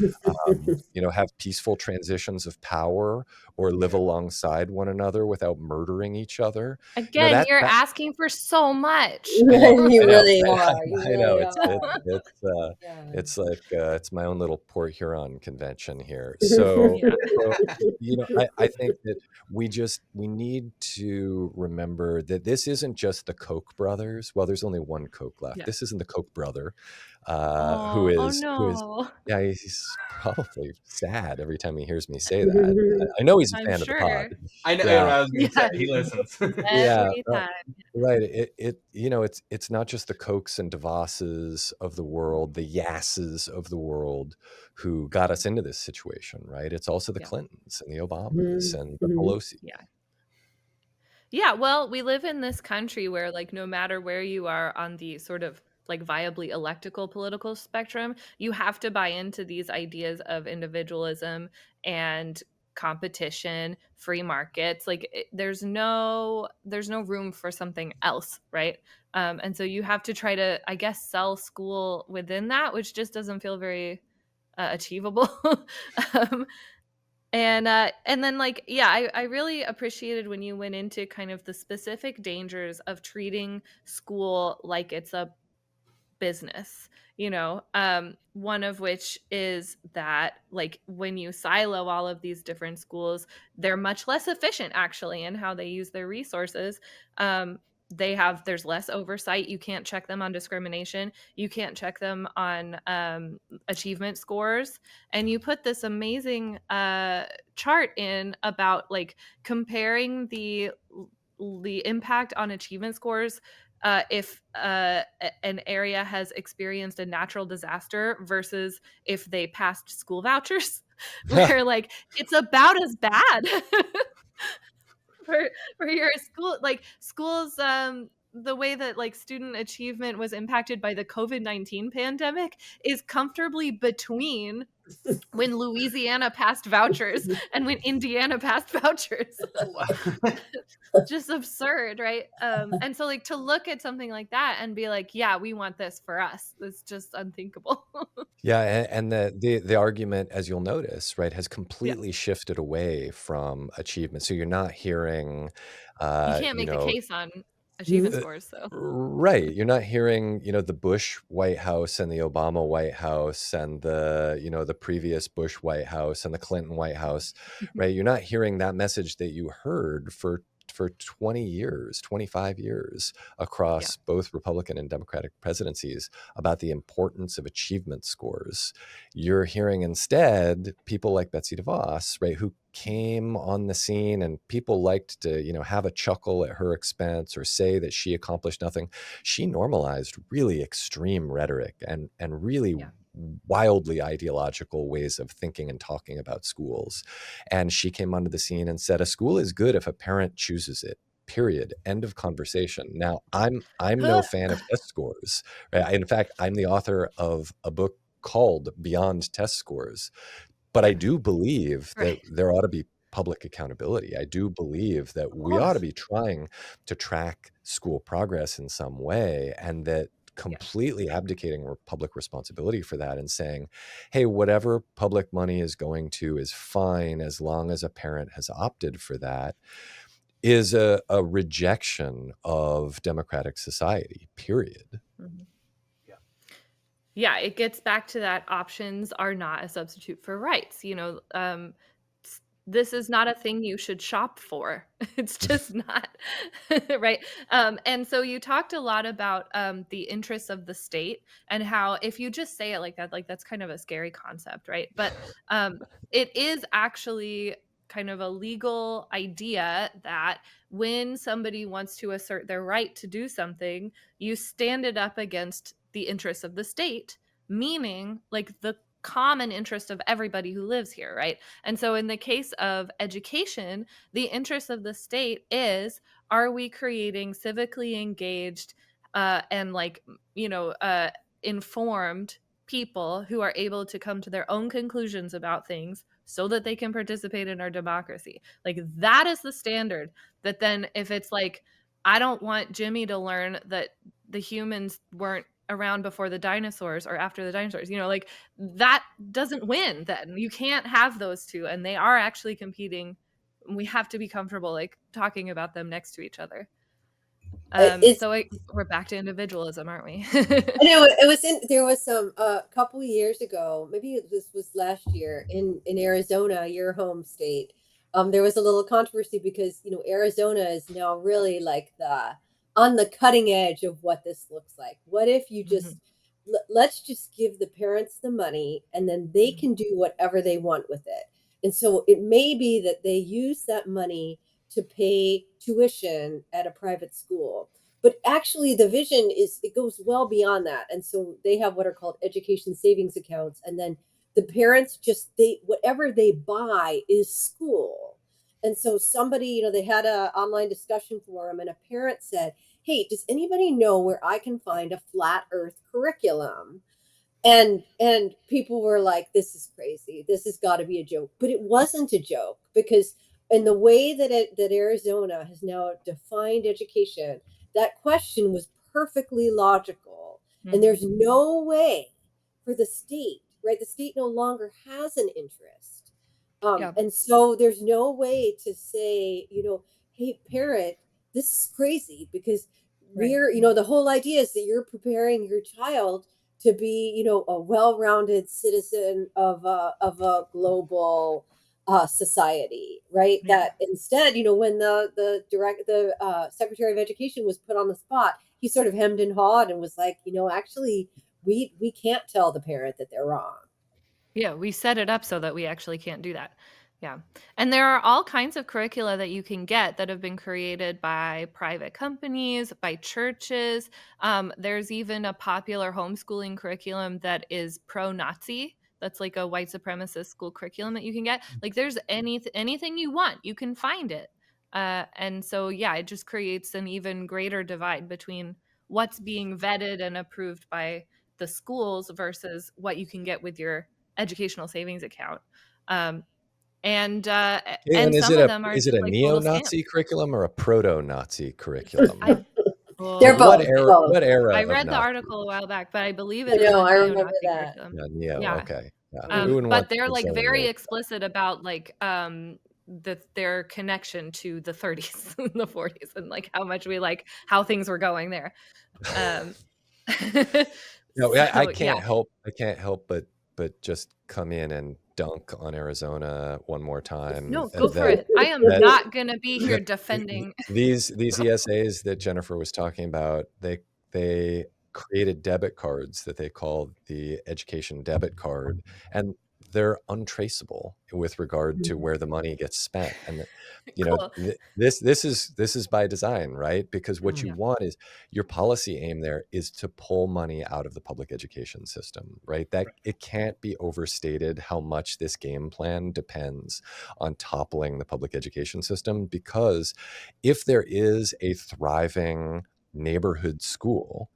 have peaceful transitions of power, or live Yeah. alongside one another without murdering each other. Again, you're That asking for so much. I know, You I know, really are. You I know. really are. Yeah. It's like it's my own little Port Huron convention here. So, Yeah. so I think that we need to remember that this isn't just the Koch brothers. Well, there's only one Koch left. Yeah. This isn't the Koch brother, who Oh is no. yeah, he's probably sad every time he hears me say that. I know he's a I'm fan of the pod. sure. I know Yeah. what I was going to say. Yeah. He listens. Yeah, Every time. right. It's not just the Kochs and DeVosses of the world, the Yasses of the world who got us into this situation, right? It's also the Yeah. Clintons and the Obamas and the Mhm. Pelosi. Yeah. Yeah, well, we live in this country where, like, no matter where you are on the sort of like viably electrical political spectrum, you have to buy into these ideas of individualism and competition, free markets. Like, there's no room for something else, right? And so you have to try to, I guess, sell school within that, which just doesn't feel very achievable. um, and then like yeah, I really appreciated when you went into kind of the specific dangers of treating school like it's a business, one of which is that like when you silo all of these different schools, they're much less efficient actually in how they use their resources. There's less oversight. You can't check them on discrimination, you can't check them on achievement scores. And you put this amazing chart in about like comparing the impact on achievement scores if an area has experienced a natural disaster versus if they passed school vouchers, where like it's about as bad for your school, like schools. The way that like student achievement was impacted by the COVID-19 pandemic is comfortably between when Louisiana passed vouchers and when Indiana passed vouchers. Just absurd, right? And so like to look at something like that and be like, yeah, we want this for us, it's just unthinkable. Yeah, and the argument, as you'll notice, right, has Yeah, completely shifted away from achievement. So you're not hearing, you can't you make the know, case on achievement Mhm. scores, so right. You're not hearing, the Bush White House and the Obama White House and the previous Bush White House and the Clinton White House, right? You're not hearing that message that you heard for 20 years, 25 years yeah, across both Republican and Democratic presidencies about the importance of achievement scores. You're hearing instead people like Betsy DeVos, right, who came on the scene and people liked to, have a chuckle at her expense or say that she accomplished nothing. She normalized really extreme rhetoric and really yeah, wildly ideological ways of thinking and talking about schools. And she came onto the scene and said, a school is good if a parent chooses it. Period. End of conversation. Now, I'm no fan of test scores. Right? In fact, I'm the author of a book called Beyond Test Scores. But I do believe that right, there ought to be public accountability. I do believe that Of we ought to course. be trying to track school progress in some way, and that yeah, completely abdicating public responsibility for that and saying, hey, whatever public money is going to is fine as long as a parent has opted for that, is a rejection of democratic society, period. mhm. Yeah, it gets back to that options are not a substitute for rights. This is not a thing you should shop for. It's just not, right? And so you talked a lot about the interests of the state and how if you just say it like that's kind of a scary concept, right? But it is actually kind of a legal idea that when somebody wants to assert their right to do something, you stand it up against the interests of the state, meaning like the common interest of everybody who lives here, right? And so in the case of education, the interest of the state is, are we creating civically engaged and like, informed people who are able to come to their own conclusions about things so that they can participate in our democracy? Like that is the standard. That then if it's like, I don't want Jimmy to learn that the humans weren't around before the dinosaurs or after the dinosaurs, like that doesn't win. Then you can't have those two, and they are actually competing. We have to be comfortable like talking about them next to each other. It's We're back to individualism, aren't we? I know it was in there was some couple years ago, maybe this was last year in Arizona, your home state. there was a little controversy because, Arizona is now really like on the cutting edge of what this looks like. What if you just, let's just give the parents the money and then they can do whatever they want with it. And so it may be that they use that money to pay tuition at a private school. But actually the vision it goes well beyond that. And so they have what are called education savings accounts. And then the parents whatever they buy is school. And so somebody, they had a online discussion forum and a parent said, hey, does anybody know where I can find a flat earth curriculum? And people were like, this is crazy. This has got to be a joke. But it wasn't a joke, because in the way that Arizona has now defined education, that question was perfectly logical. And there's no way for the state, right? The state no longer has an interest. And so there's no way to say, hey, parent, this is crazy, because the whole idea is that you're preparing your child to be, a well-rounded citizen of a global society, right? Yeah. That instead, when the Secretary of Education was put on the spot, he sort of hemmed and hawed and was like, actually, we can't tell the parent that they're wrong. Yeah, we set it up so that we actually can't do that. Yeah. And there are all kinds of curricula that you can get that have been created by private companies, by churches. There's even a popular homeschooling curriculum that is pro-Nazi. That's like a white supremacist school curriculum that you can get. Like, there's anything you want, you can find it. And so, yeah, it just creates an even greater divide between what's being vetted and approved by the schools versus what you can get with your educational savings account. And Caitlin, some of them are is just it a like total scams. neo-Nazi curriculum or a proto-Nazi curriculum? They're both. What era I of read the Nazi? article a while back, but I believe I it is know, a I remember neo-Nazi that. curriculum. Yeah, neo. Yeah. Okay. Yeah. We wouldn't But want they're people like saying very neo. explicit about like their connection to the 30s and the 40s, and like how much we like how things were going there. No, So, I can't help but just come in and dunk on Arizona one more time. No, go for it. I am not going to be here defending. These ESAs that Jennifer was talking about, they created debit cards that they called the education debit card, and they're untraceable with regard to where the money gets spent. And Cool. this is by design, right? Because what you want is your policy aim there is to pull money out of the public education system, right? That it can't be overstated how much this game plan depends on toppling the public education system, because if there is a thriving neighborhood school,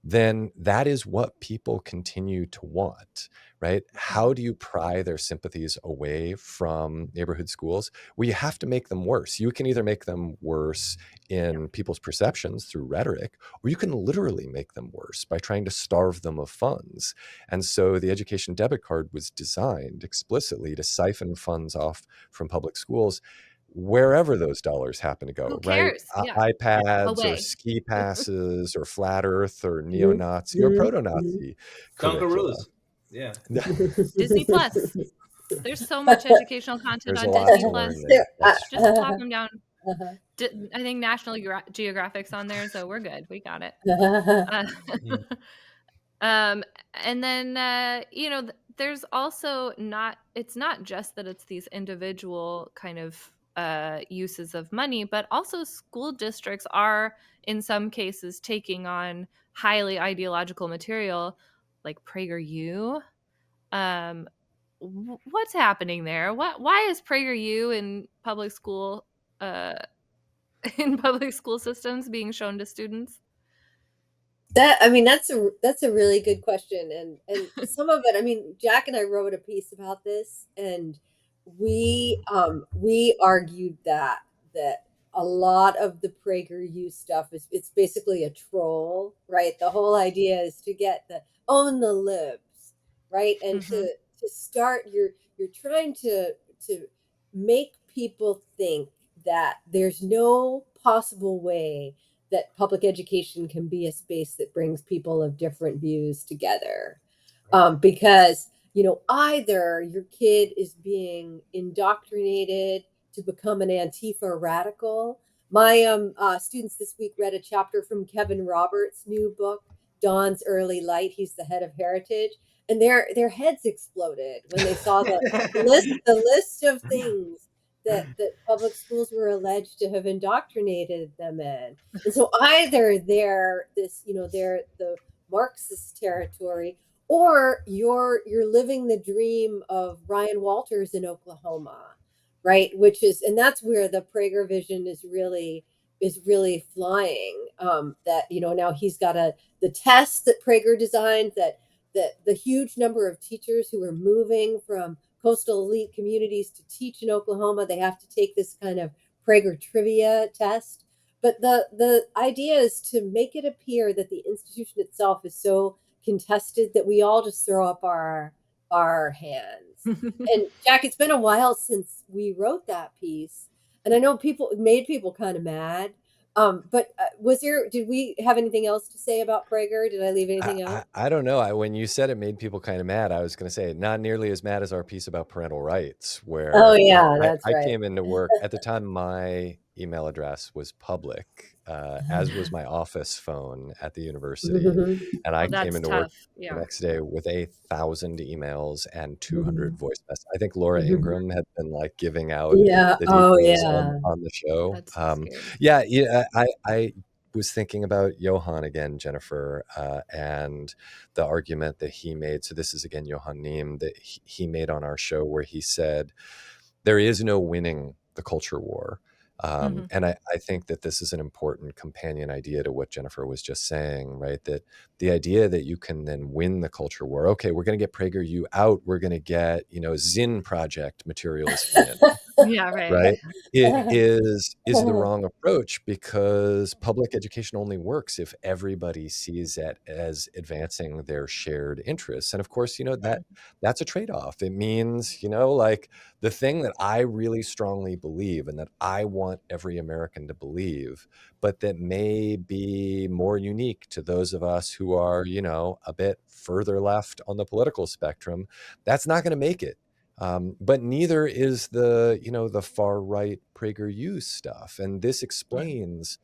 then that is what people continue to want, right? How do you pry their sympathies away from neighborhood schools? Well, you have to make them worse. You can either make them worse in people's perceptions through rhetoric, or you can literally make them worse by trying to starve them of funds. And so the education debit card was designed explicitly to siphon funds off from public schools wherever those dollars happen to go, Who right? cares? Yeah. iPads or Away. ski passes or flat earth or neo-Nazi or proto-Nazi curricula. Dunkaroos. Yeah. Disney Plus. There's so much educational content There's on a lot Disney to Plus. learn there. That's Just true. plop them down. I think National Geographic's on there, so we're good. We got it. And then there's also it's not just that it's these individual kind of uses of money, but also school districts are in some cases taking on highly ideological material like PragerU. What's happening there? Why is PragerU in public school in public school systems being shown to students? That's a really good question, and some of it. Jack and I wrote a piece about this, and we argued that a lot of the PragerU stuff it's basically a troll, right? The whole idea is to get own the libs, right? And to start you're trying to make people think that there's no possible way that public education can be a space that brings people of different views together. Because, either your kid is being indoctrinated to become an Antifa radical. My students this week read a chapter from Kevin Roberts' new book, Dawn's Early Light. He's the head of Heritage, and their heads exploded when they saw the list of things that public schools were alleged to have indoctrinated them in. And so either they're the Marxist territory, or you're living the dream of Ryan Walters in Oklahoma, right? And that's where the Prager vision is really flying. That now he's got the test that Prager designed, that the huge number of teachers who are moving from coastal elite communities to teach in Oklahoma, they have to take this kind of Prager trivia test. But the idea is to make it appear that the institution itself is so contested that we all just throw up our hands. And Jack, it's been a while since we wrote that piece, and I know it made people kind of mad. But did we have anything else to say about Prager? Did I leave anything out? I don't know. When you said it made people kind of mad, I was going to say not nearly as mad as our piece about parental rights, where Oh yeah, that's I right. came into work at the time. My email address was public, as was my office phone at the university, and I came into work the next day with 1,000 emails and 200 voice messages. I think Laura Ingram had been like giving out the details on the show. That's so I was thinking about Johann again, Jennifer, and the argument that he made. So this is again Johann Neem that he made on our show, where he said there is no winning the culture war. And I think that this is an important companion idea to what Jennifer was just saying, right? That the idea that you can then win the culture war. Okay, we're going to get PragerU out. We're going to get, Zinn Project materials in. Yeah, right. Right? It is the wrong approach, because public education only works if everybody sees it as advancing their shared interests. And of course, that's a trade-off. It means, like the thing that I really strongly believe and that I want every American to believe, but that may be more unique to those of us who are, a bit further left on the political spectrum, that's not going to make it. But neither is the far right PragerU stuff. And this explains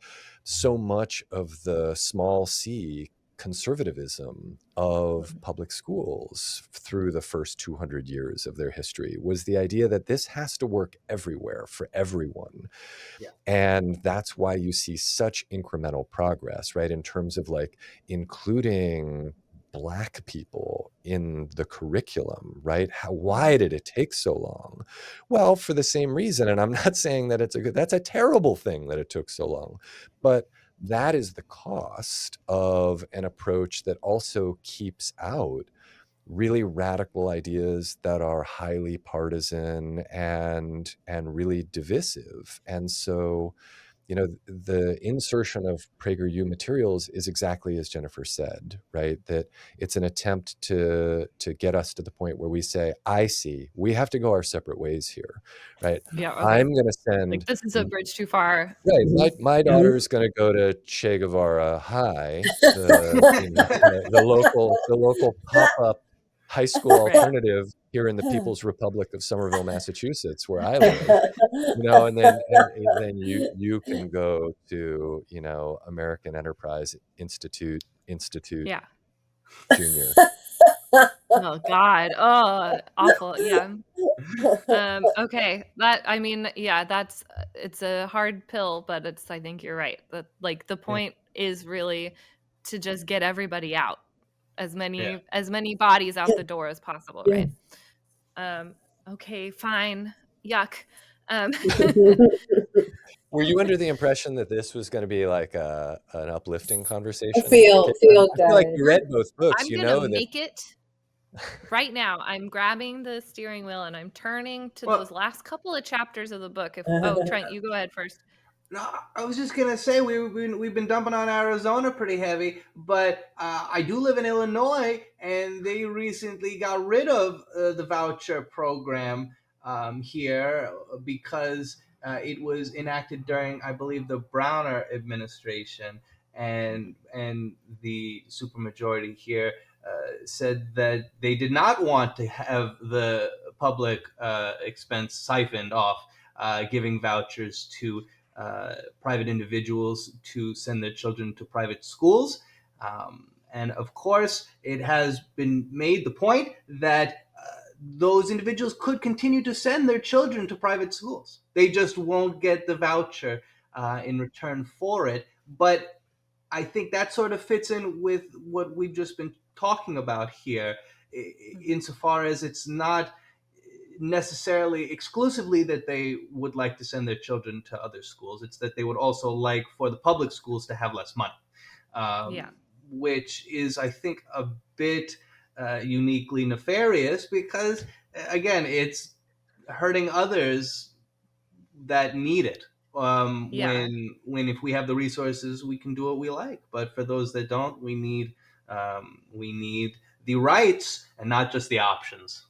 so much of the small c conservatism of public schools through the first 200 years of their history, was the idea that this has to work everywhere for everyone. Yeah. And that's why you see such incremental progress, right? In terms of like including Black people in the curriculum, right? Why did it take so long? Well, for the same reason. And I'm not saying that that's a terrible thing that it took so long, but that is the cost of an approach that also keeps out really radical ideas that are highly partisan and really divisive. And so, the insertion of PragerU materials is exactly as Jennifer said, right? That it's an attempt to get us to the point where we say, I see, we have to go our separate ways here, right? Yeah, okay. I'm going to send... this is a bridge too far. Right. My daughter's going to go to Che Guevara High, the local pop-up high school alternative here in the People's Republic of Somerville, Massachusetts, where I live. And then you can go to American Enterprise Institute Junior. Oh God. Oh, awful. Yeah. Okay. It's a hard pill, but I think you're right. That like the point is really to just get everybody out, as many bodies out the door as possible, right? Okay, fine. Yuck. Were you under the impression that this was going to be like an uplifting conversation? I feel I feel like you read both books. I'm gonna make it right now. I'm grabbing the steering wheel and I'm turning to those last couple of chapters of the book. Trent, you go ahead first. No, I was just gonna say we've been dumping on Arizona pretty heavy, but I do live in Illinois, and they recently got rid of the voucher program here because it was enacted during, I believe, the Browner administration, and the supermajority here said that they did not want to have the public expense siphoned off giving vouchers to private individuals to send their children to private schools. And of course, it has been made the point that those individuals could continue to send their children to private schools. They just won't get the voucher in return for it. But I think that sort of fits in with what we've just been talking about here, insofar as it's not necessarily exclusively that they would like to send their children to other schools. It's that they would also like for the public schools to have less money, Yeah. which is, I think, a bit uniquely nefarious because, again, it's hurting others that need it. Yeah. When if we have the resources, we can do what we like. But for those that don't, we need the rights and not just the options.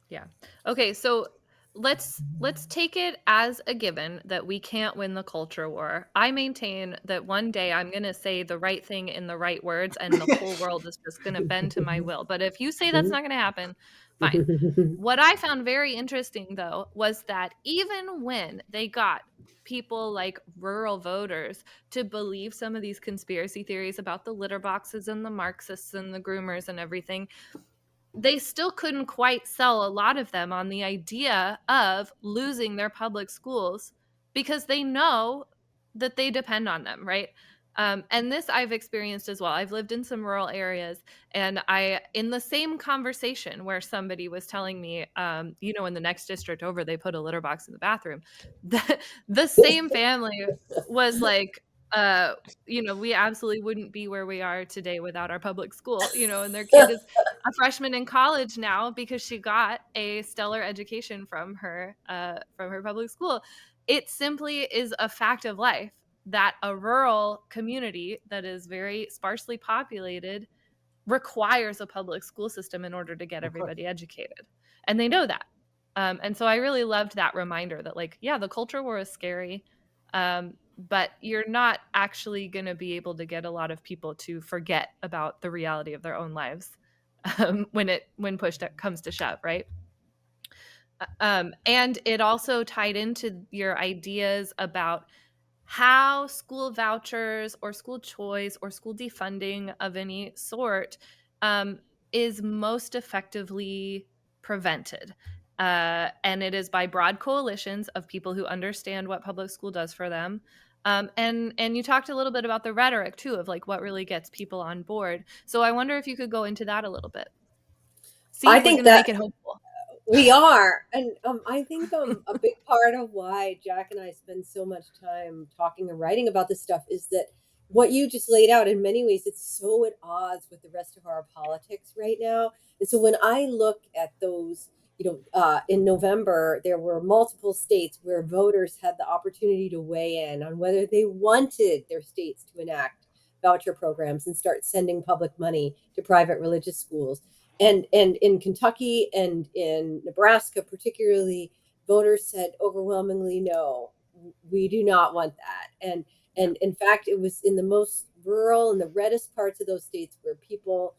Yeah. Okay, so let's take it as a given that we can't win the culture war. I maintain that one day I'm going to say the right thing in the right words and the whole world is just going to bend to my will. But if you say that's not going to happen, fine. What I found very interesting though was that even when they got people like rural voters to believe some of these conspiracy theories about the litter boxes and the Marxists and the groomers and everything, they still couldn't quite sell a lot of them on the idea of losing their public schools because they know that they depend on them, right? And this I've experienced as well. I've lived in some rural areas, and in the same conversation where somebody was telling me, in the next district over, they put a litter box in the bathroom. The same family was like, we absolutely wouldn't be where we are today without our public school, and their kid is a freshman in college now because she got a stellar education from her public school. It simply is a fact of life that a rural community that is very sparsely populated requires a public school system in order to get Of course. everybody educated. And they know that. And so I really loved that reminder that, like, yeah, the culture war is scary, but you're not actually going to be able to get a lot of people to forget about the reality of their own lives when push comes to shove, right? And it also tied into your ideas about how school vouchers or school choice or school defunding of any sort is most effectively prevented. And it is by broad coalitions of people who understand what public school does for them. And you talked a little bit about the rhetoric too of like what really gets people on board. So I wonder if you could go into that a little bit. See, I we're think going to that make it hopeful. we are, and I think a big part of why Jack and I spend so much time talking and writing about this stuff is that what you just laid out, in many ways, it's so at odds with the rest of our politics right now. And so when I look at those, in November, there were multiple states where voters had the opportunity to weigh in on whether they wanted their states to enact voucher programs and start sending public money to private religious schools. And in Kentucky and in Nebraska, particularly, voters said overwhelmingly no, we do not want that. And in fact, it was in the most rural and the reddest parts of those states where people,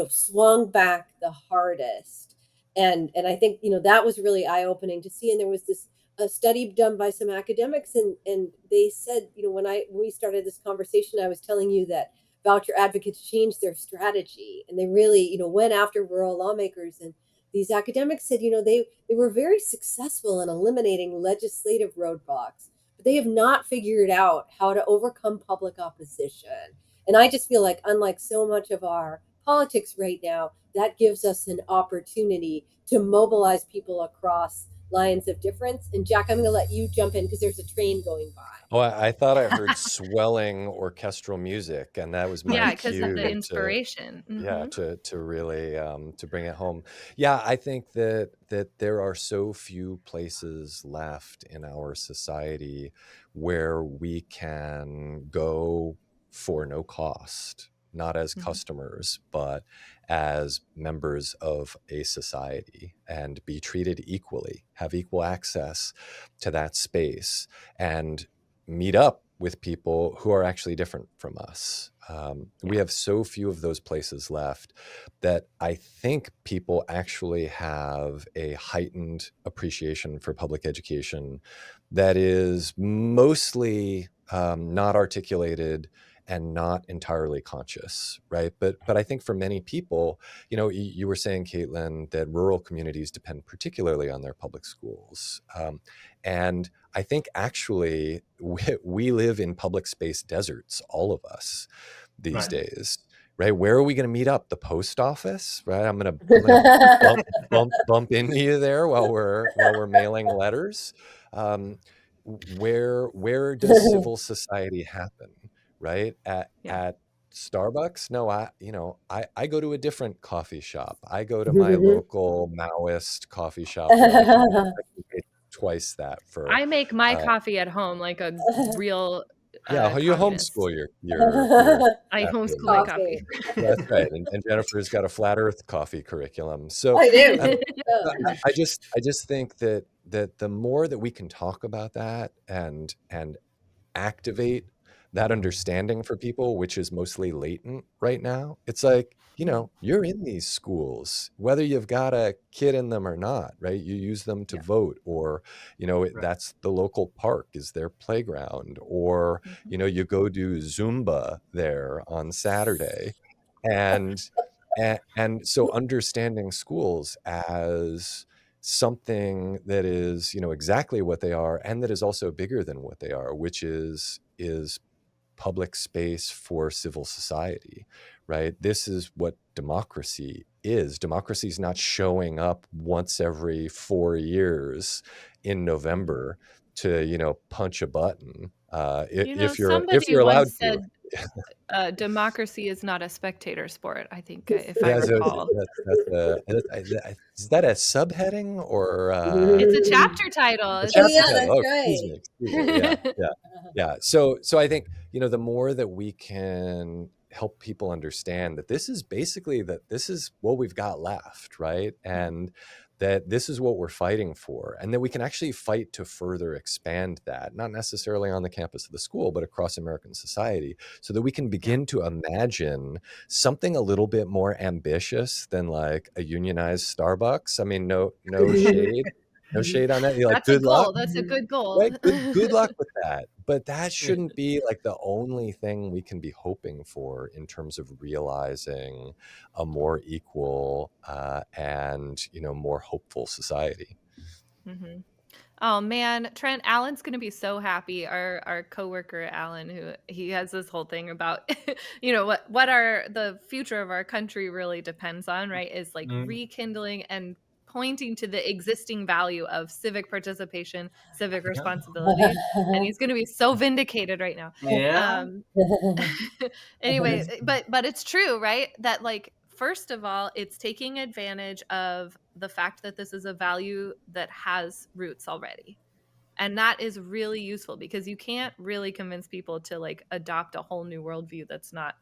swung back the hardest. And I think that was really eye opening to see. And there was this a study done by some academics, and they said, when we started this conversation, I was telling you that voucher advocates changed their strategy and they really went after rural lawmakers. And these academics said they were very successful in eliminating legislative roadblocks, but they have not figured out how to overcome public opposition. And I just feel like, unlike so much of our politics right now, that gives us an opportunity to mobilize people across lines of difference. And Jack, I'm going to let you jump in because there's a train going by. Oh, I thought I heard swelling orchestral music, and that was my Yeah, because of the cue to inspiration. to really to bring it home. Yeah, I think that there are so few places left in our society where we can go for no cost, not as Mhm. customers, but as members of a society, and be treated equally, have equal access to that space, and meet up with people who are actually different from us. We have so few of those places left that I think people actually have a heightened appreciation for public education that is mostly not articulated and not entirely conscious, right? But I think for many people, you were saying, Caitlin, that rural communities depend particularly on their public schools. And I think actually we live in public space deserts, all of us these Right. days, right? Where are we going to meet up? The post office, right? I'm gonna bump into you there while we're mailing letters. Where does civil society happen, right? Yeah. At Starbucks? No, I go to a different coffee shop. I go to my local Maoist coffee shop where I can pay twice that for. I make my coffee at home like a real Yeah, how you communist. homeschool your I after homeschool my Coffee. coffee. That's right. And Jennifer's got a flat earth coffee curriculum. So I do. I just think that the more that we can talk about that and activate that understanding for people, which is mostly latent right now, it's like, you're in these schools, whether you've got a kid in them or not, right? You use them to vote, or, that's the local park is their playground, or, you go do Zumba there on Saturday. And so understanding schools as something that is, exactly what they are, and that is also bigger than what they are, which is public space for civil society, right? This is what democracy is. Democracy is not showing up once every 4 years in November to, punch a button. If somebody you're allowed once to. said democracy is not a spectator sport, I think, if I recall. Is that a subheading or It's a chapter title. Oh, yeah, that's Excuse me. Yeah. So I think, the more that we can help people understand that this is basically this is what we've got left, right? And that this is what we're fighting for, and that we can actually fight to further expand that, not necessarily on the campus of the school, but across American society, so that we can begin to imagine something a little bit more ambitious than like a unionized Starbucks. I mean, no shade on that. You're like, That's a good luck. goal. That's a good goal. Right? Good luck with that. But that shouldn't be like the only thing we can be hoping for in terms of realizing a more equal and more hopeful society. Mm-hmm. Oh man, Trent, Alan's gonna be so happy. Our coworker Alan, who he has this whole thing about, what the future of our country really depends on, right? Is like rekindling and pointing to the existing value of civic participation, civic responsibility, and he's gonna be so vindicated right now. Yeah. Anyway, but it's true, right? That like, first of all, it's taking advantage of the fact that this is a value that has roots already. And that is really useful because you can't really convince people to like adopt a whole new worldview that's not,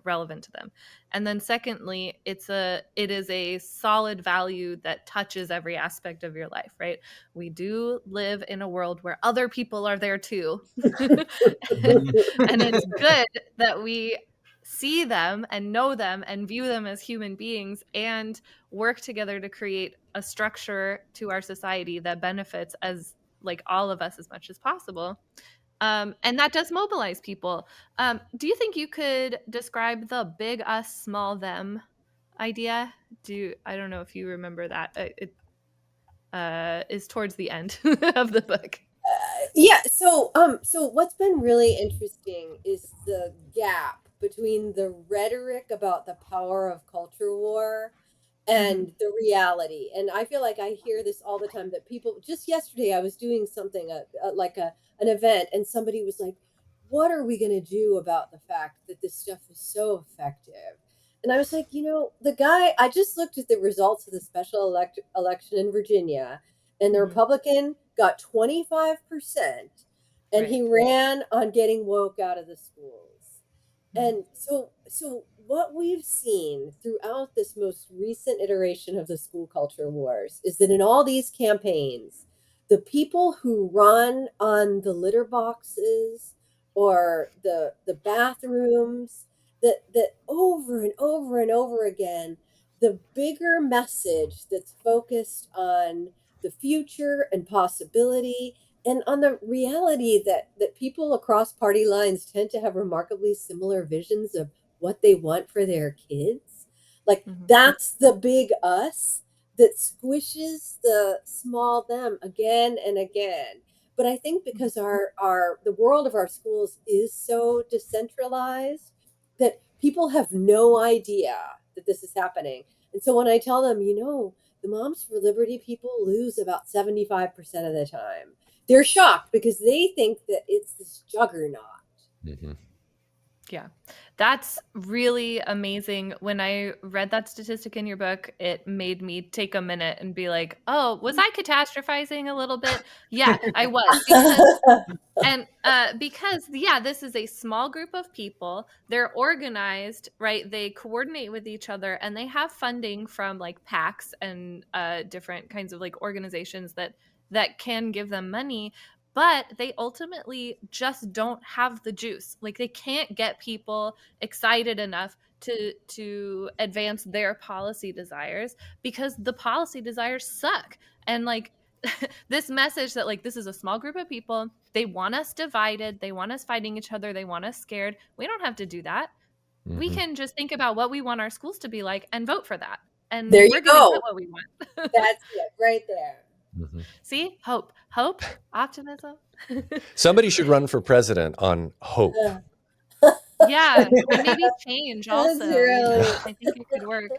relevant to them. And then secondly, it is a solid value that touches every aspect of your life, right? We do live in a world where other people are there too. And it's good that we see them and know them and view them as human beings and work together to create a structure to our society that benefits as like all of us as much as possible. And that does mobilize people. Do you think you could describe the big us, small them idea? I don't know if you remember that. It is towards the end of the book. Yeah. So what's been really interesting is the gap between the rhetoric about the power of culture war and the reality. And I feel like I hear this all the time that people, just yesterday, I was doing something like an event, and somebody was like, what are we going to do about the fact that this stuff is so effective? And I was like, the guy, I just looked at the results of the special election in Virginia, and the Republican got 25%, and he ran on getting woke out of the schools. And so what we've seen throughout this most recent iteration of the school culture wars is that in all these campaigns, the people who run on the litter boxes or the bathrooms that over and over and over again, the bigger message that's focused on the future and possibility and on the reality that people across party lines tend to have remarkably similar visions of what they want for their kids. Like that's the big us that squishes the small them again and again. But I think because the world of our schools is so decentralized that people have no idea that this is happening. And so when I tell them, the Moms for Liberty people lose about 75% of the time, they're shocked because they think that it's this juggernaut. Mm-hmm. Yeah, that's really amazing. When I read that statistic in your book, it made me take a minute and be like, oh, was I catastrophizing a little bit? Yeah, I was. Because this is a small group of people. They're organized, right? They coordinate with each other, and they have funding from like PACs and different kinds of like organizations that can give them money. But they ultimately just don't have the juice. Like they can't get people excited enough to advance their policy desires because the policy desires suck. And like this message that like this is a small group of people, they want us divided, they want us fighting each other, they want us scared. We don't have to do that. Mm-hmm. We can just think about what we want our schools to be like and vote for that. And there we're going to get what we want. That's it right there. Mm-hmm. See, hope, optimism. Somebody should run for president on hope. Yeah, and maybe change also. Really... I think it could work.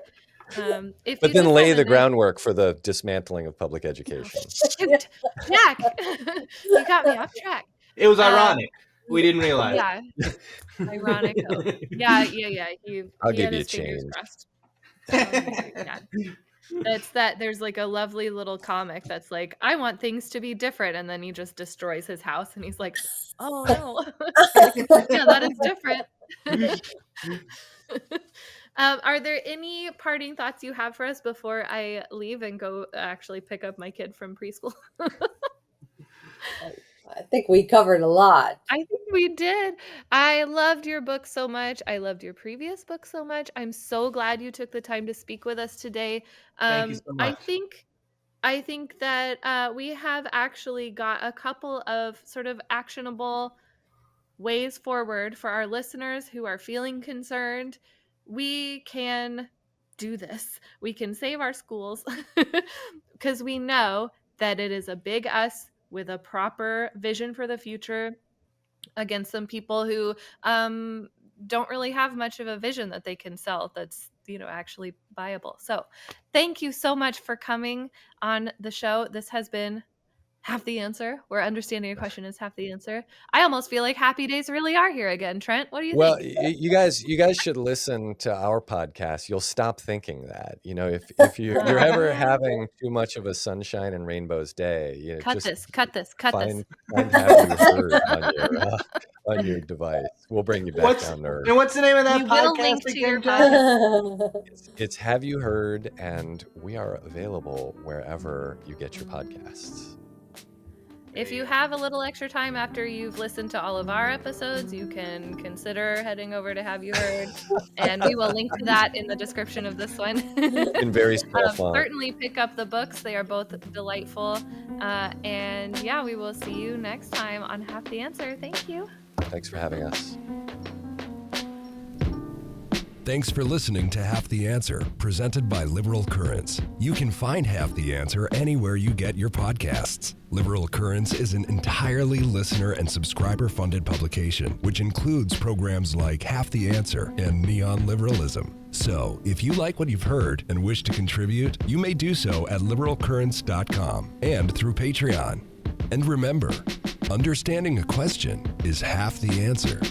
But then lay the groundwork for the dismantling of public education. Shoot, Jack, you got me off track. It was ironic. We didn't realize. Yeah, ironic. Yeah. I'll give you a change. Yeah. It's that there's like a lovely little comic that's like, I want things to be different, and then he just destroys his house, and he's like, oh no, yeah, that is different. Are there any parting thoughts you have for us before I leave and go actually pick up my kid from preschool? I think we covered a lot. I think we did. I loved your book so much. I loved your previous book so much. I'm so glad you took the time to speak with us today. Thank you so much. I think that we have actually got a couple of sort of actionable ways forward for our listeners who are feeling concerned. We can do this. We can save our schools because we know that it is a big us with a proper vision for the future against some people who don't really have much of a vision that they can sell that's actually viable. So thank you so much for coming on the show. This has been Half the Answer, where understanding a question is half the answer. I almost feel like happy days really are here again. Trent, what do you think? Well, you guys should listen to our podcast. You'll stop thinking that. If you're ever having too much of a sunshine and rainbows day, cut this. Find Have You Heard on your device. We'll bring you back down to earth. And what's the name of that podcast? Will link to your podcast. It's Have You Heard, and we are available wherever you get your podcasts. If you have a little extra time after you've listened to all of our episodes, you can consider heading over to Have You Heard, and we will link to that in the description of this one. In very small font. Certainly pick up the books. They are both delightful. And yeah, we will see you next time on Half the Answer. Thank you. Thanks for having us. Thanks for listening to Half the Answer, presented by Liberal Currents. You can find Half the Answer anywhere you get your podcasts. Liberal Currents is an entirely listener and subscriber-funded publication, which includes programs like Half the Answer and Neon Liberalism. So, if you like what you've heard and wish to contribute, you may do so at liberalcurrents.com and through Patreon. And remember, understanding a question is half the answer.